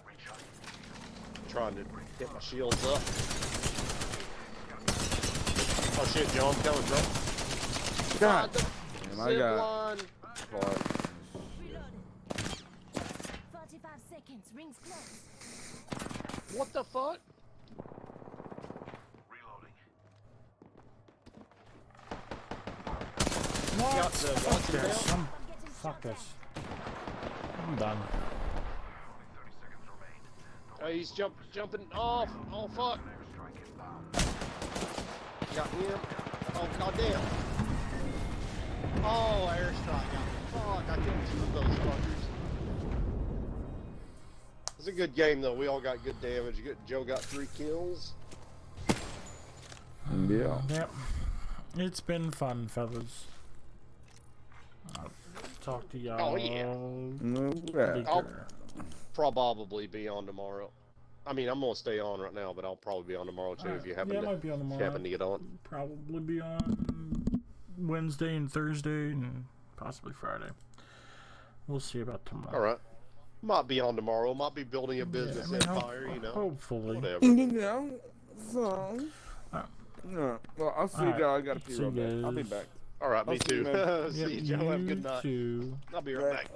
Recharging. trying to get my shields up. Oh shit, Joe, I'm coming, bro. God. the Damn, I zip got line. caught. Reloading. 45 seconds. Rings close. What the fuck? Reloading. Got the Fuck Watson down. this. I'm getting Fuck shot at. this. I'm done. Only 30 seconds remain. Oh, he's jumping off. Oh fuck. Airstrike inbound. Got him. Oh goddamn. Oh, airstrike got me. Fuck, I killed two of those fuckers. It was a good game though. We all got good damage. Joe got 3 kills. Yeah. Yep. It's been fun, fellas. I'll talk to y'all Oh, yeah. Okay. later. Probably be on tomorrow. I mean, I'm gonna stay on right now, but I'll probably be on tomorrow too if you happen yeah, to might be on if you tomorrow. happen to get on. Probably be on Wednesday and Thursday and possibly Friday. We'll see about tomorrow. All right. Might be on tomorrow. Might be building a business I mean, empire. You know. Hopefully. Whatever. You know, so. Uh, No. Well, I'll see you alright. guys. I gotta pee See real bad. you I'll be guys. back. All right. Me I'll see you, too. man. See you, Joe. Have a good night. Too. I'll be right back.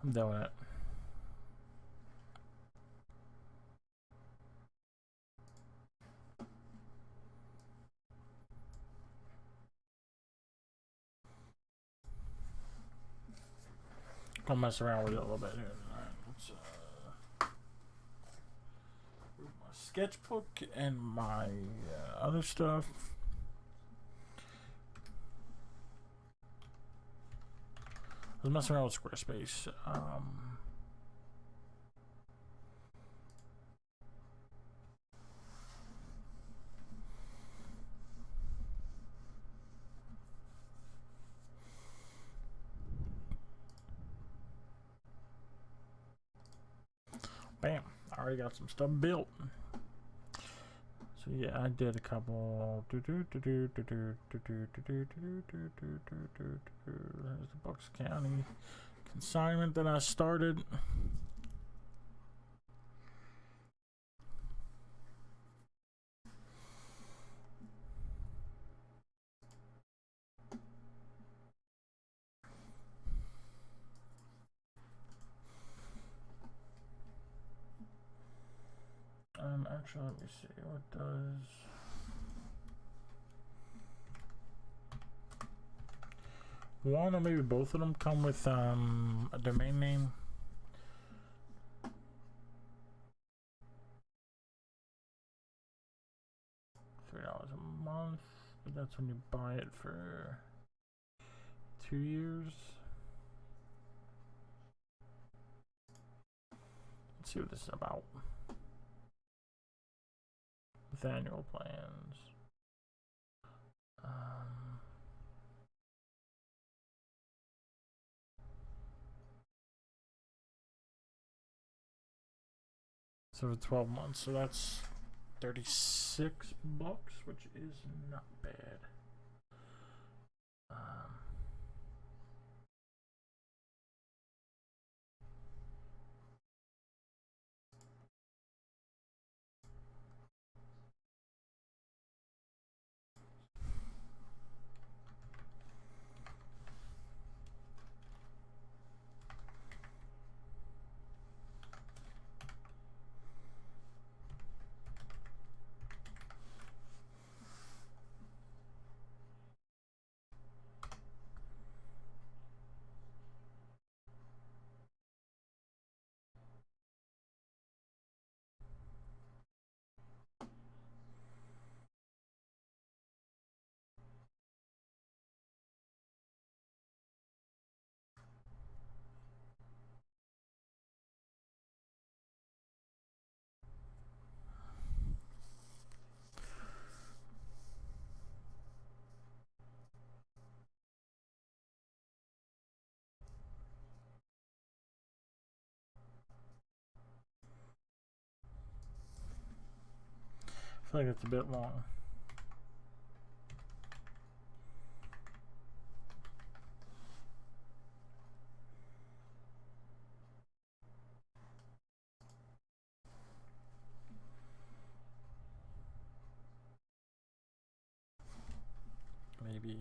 I'm doing it. Gonna mess around with it a little bit here. Alright, let's move my sketchbook and my other stuff. I was messing around with Squarespace. Bam! I already got some stuff built. So yeah, I did a couple. There's the Bucks County consignment that I started. Actually, let me see what does. One or maybe both of them come with a domain name. $3 a month, but that's when you buy it for 2 years. Let's see what this is about. With annual plans. So for 12 months, so that's $36, which is not bad. I feel like it's a bit long. Maybe.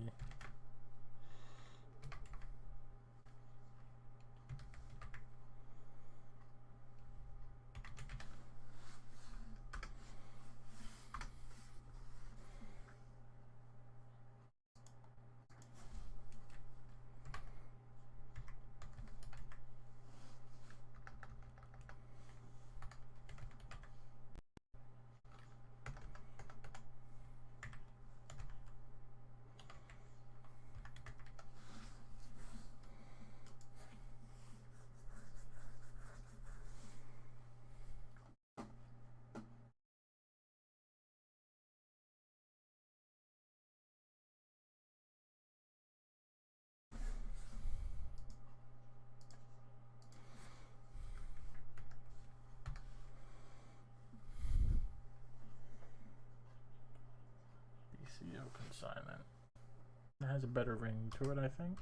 BCO consignment. It has a better ring to it, I think.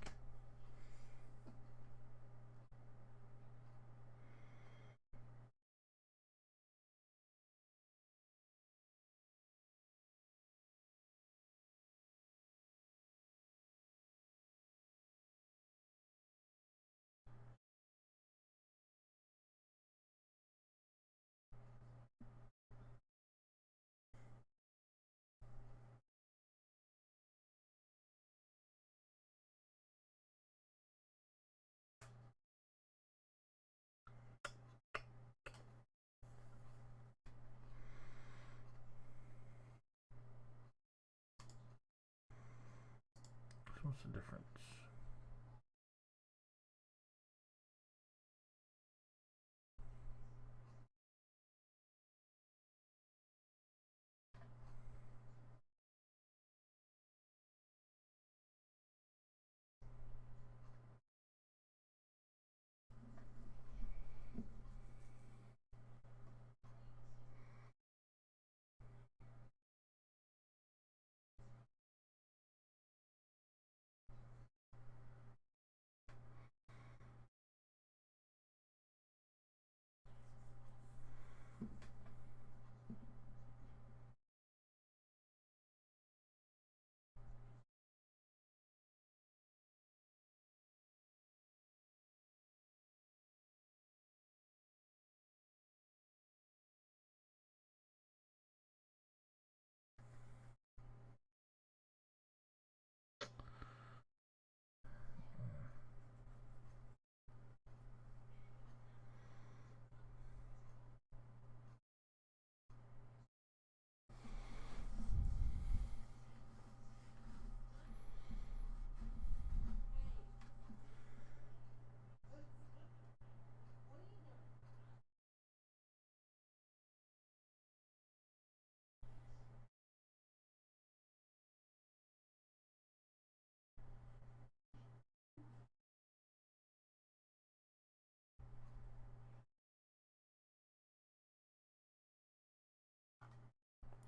What's the difference?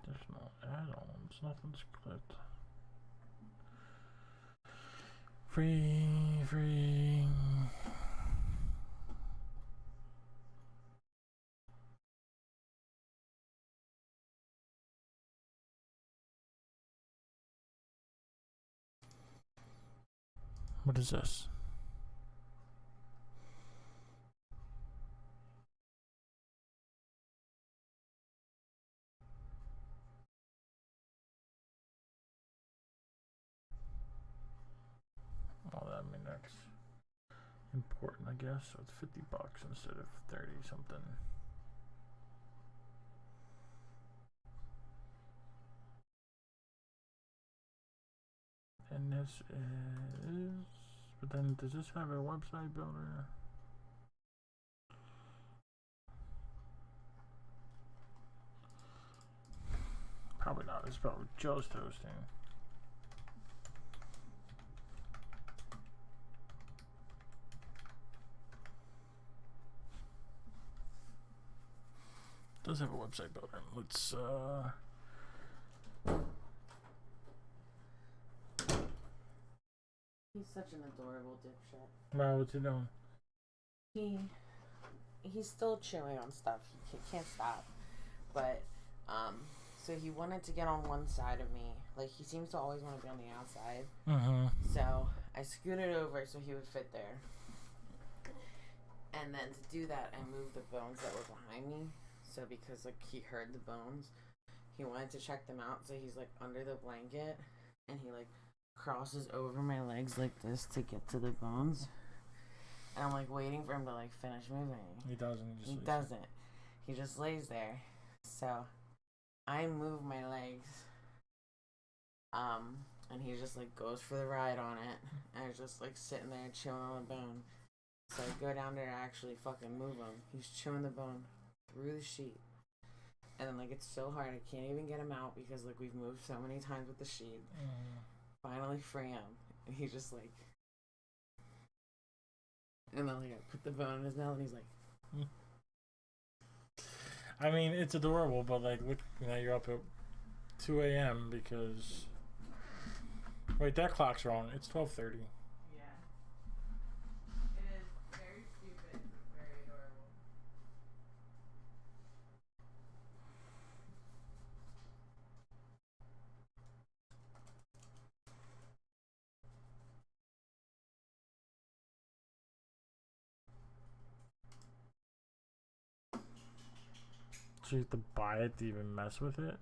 There's no add-ons. Nothing's clipped. Free. What is this? Oh, that mean that's important, I guess. So it's $50 instead of 30 something. And this is, but then does this have a website builder? Probably not. It's probably just hosting. Does have a website builder. Let's He's such an adorable dipshit. wow, what's he doing? He's still chewing on stuff. He can't stop. But so he wanted to get on one side of me. Like, he seems to always want to be on the outside. So I scooted over so he would fit there. And then to do that, I moved the bones that were behind me. So because like he heard the bones, he wanted to check them out. So he's like under the blanket, and he like crosses over my legs like this to get to the bones. And I'm like waiting for him to like finish moving. He doesn't. He doesn't. He just lays there. So I move my legs. And he just like goes for the ride on it. And I was just like sitting there chewing on the bone. So I go down there to actually fucking move him. He's chewing the bone through the sheet. And then like it's so hard, I can't even get him out because like we've moved so many times with the sheet. Finally free him. And he's just like, and then like I put the bone in his mouth and he's like, I mean, it's adorable, but like, look, now you're up at 2 a.m. because. Wait, that clock's wrong. It's 12:30. yeah. It is very stupid, very adorable. So you have to buy it to even mess with it?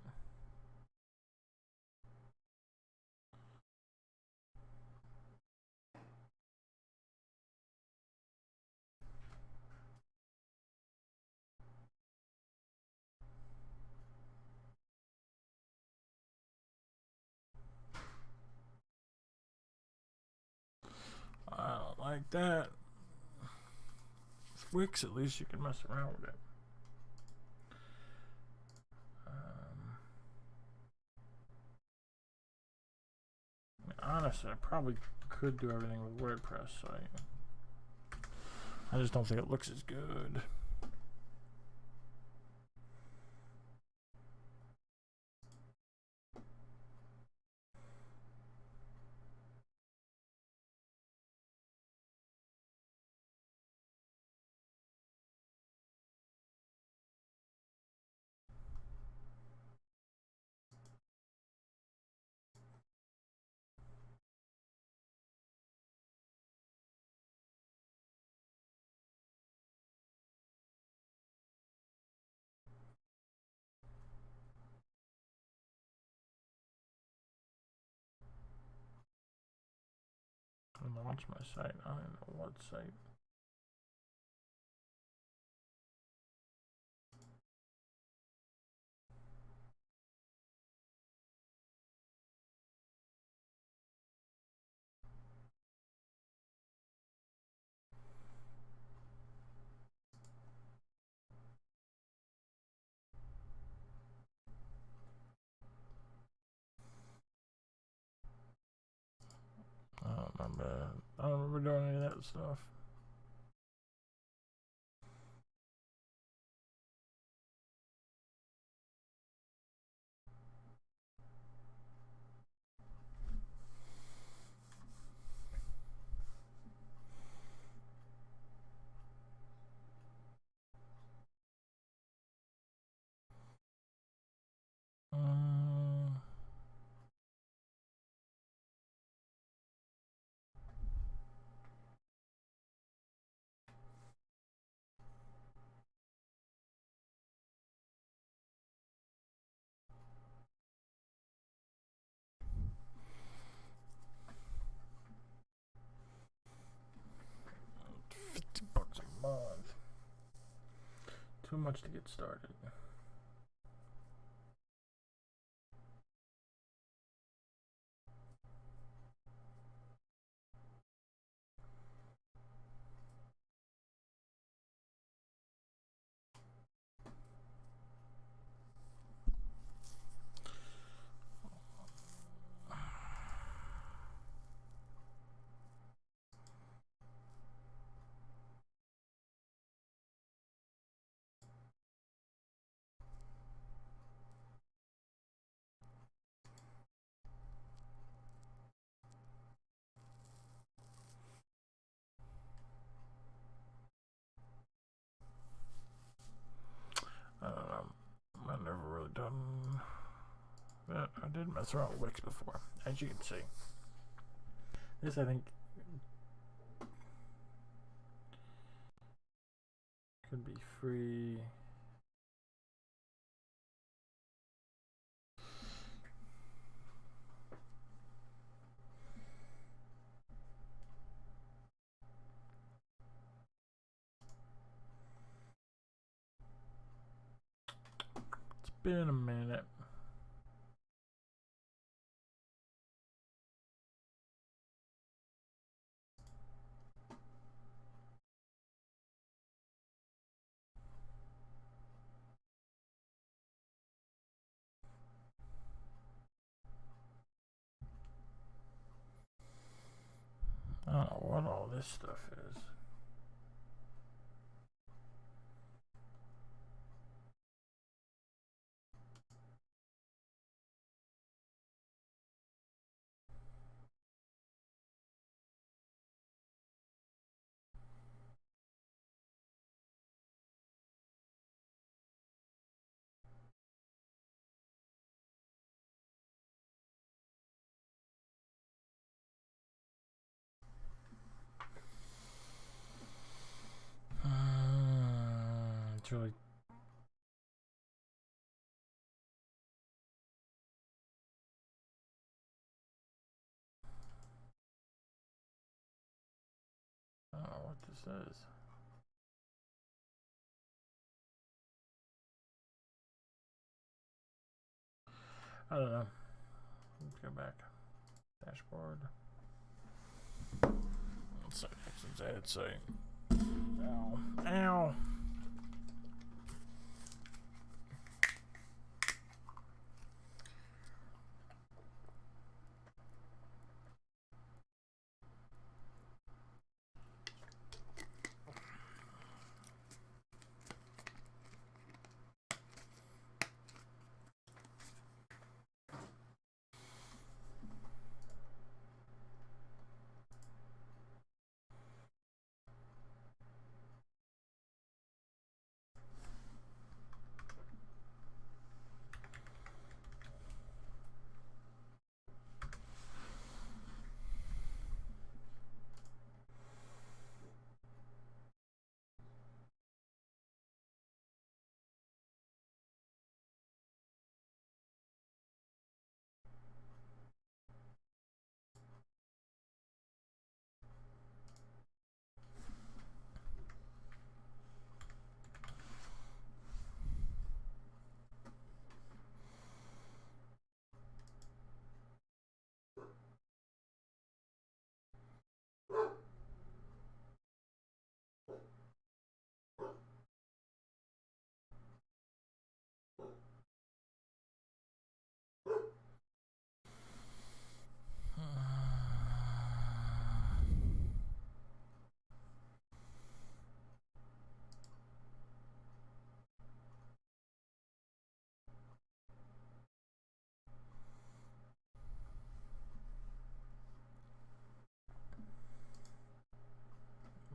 like that. With Wix, at least you can mess around with it. Honestly, I probably could do everything with WordPress, so I just don't think it looks as good. I launch my site. I don't know what site. I don't remember. I don't remember doing any of that stuff. Um, 50 bucks a month. Too much to get started. I don't know. I've never really done that. I did mess around with Wix before, as you can see. This, I think, could be free. It's been a minute. I don't know what all this stuff is. It's really. I don't know what this is. I don't know. Let's go back. Dashboard. Site actions, add site. Ow. Ow.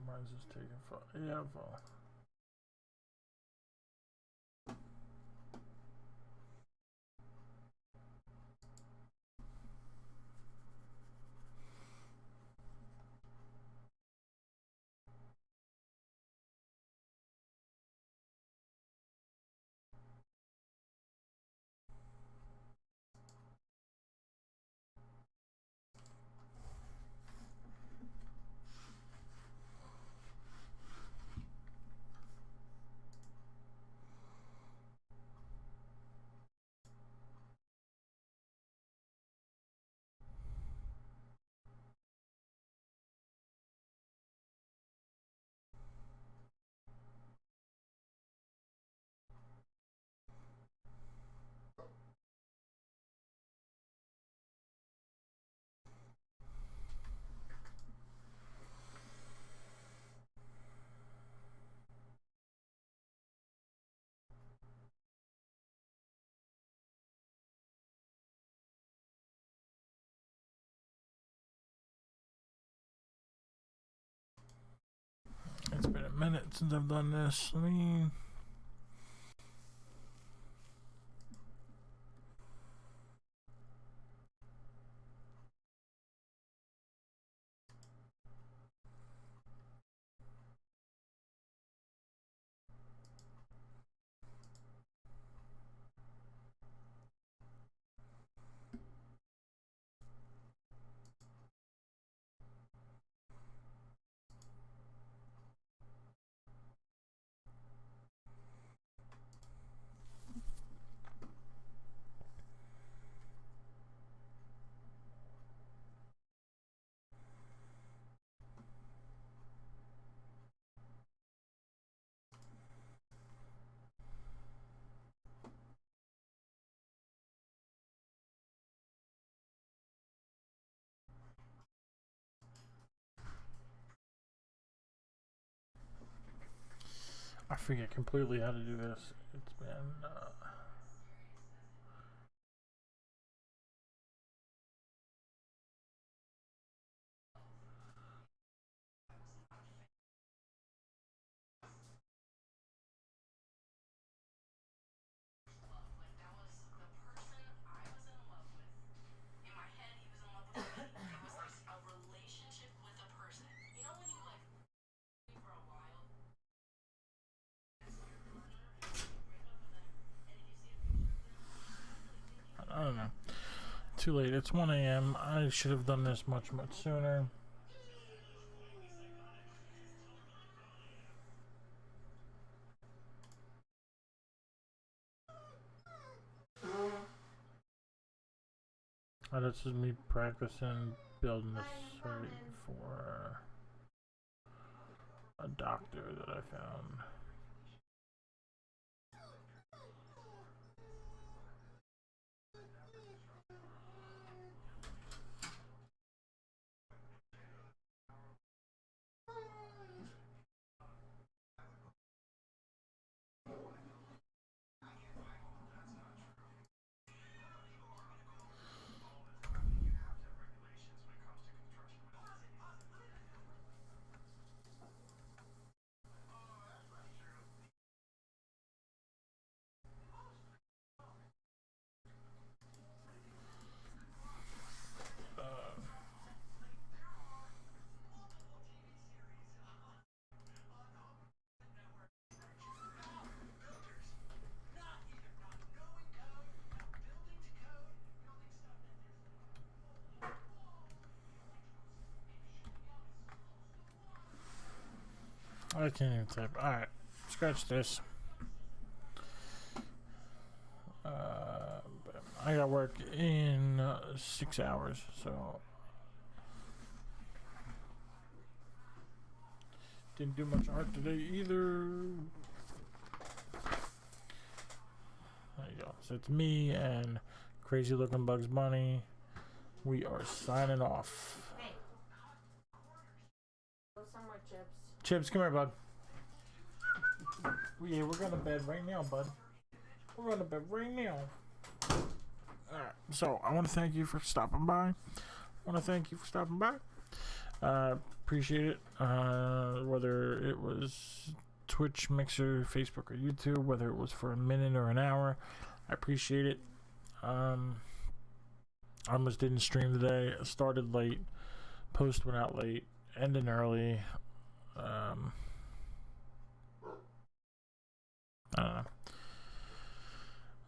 Why is this taking forever? It's been a minute since I've done this. I mean, I forget completely how to do this. It's been. I don't know. Too late. It's 1 a.m. I should have done this much sooner. This is me practicing building this site for a doctor that I found. I can't even type. Alright, scratch this. I got work in 6 hours, so didn't do much art today either. There you go. So it's me and crazy looking Bugs Bunny. We are signing off. Hey. Go somewhere, Chips. Chips, come here, bud. Yeah, we're going to bed right now, bud. We're going to bed right now. Alright, so I want to thank you for stopping by. Appreciate it. Whether it was Twitch, Mixer, Facebook, or YouTube, whether it was for a minute or an hour, I appreciate it. I almost didn't stream today. I started late, post went out late, ending early. I don't know.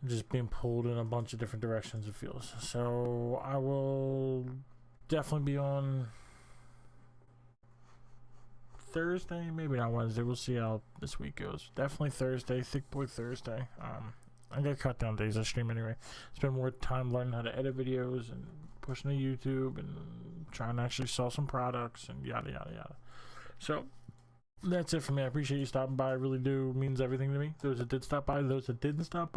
Just being pulled in a bunch of different directions, it feels. So I will definitely be on Thursday, maybe not Wednesday. We'll see how this week goes. Definitely Thursday, Thick Boy Thursday. I gotta cut down days I stream anyway. Spend more time learning how to edit videos and pushing to YouTube and trying to actually sell some products and yada yada yada. So that's it for me. I appreciate you stopping by. I really do. It means everything to me. Those that did stop by, those that didn't stop by.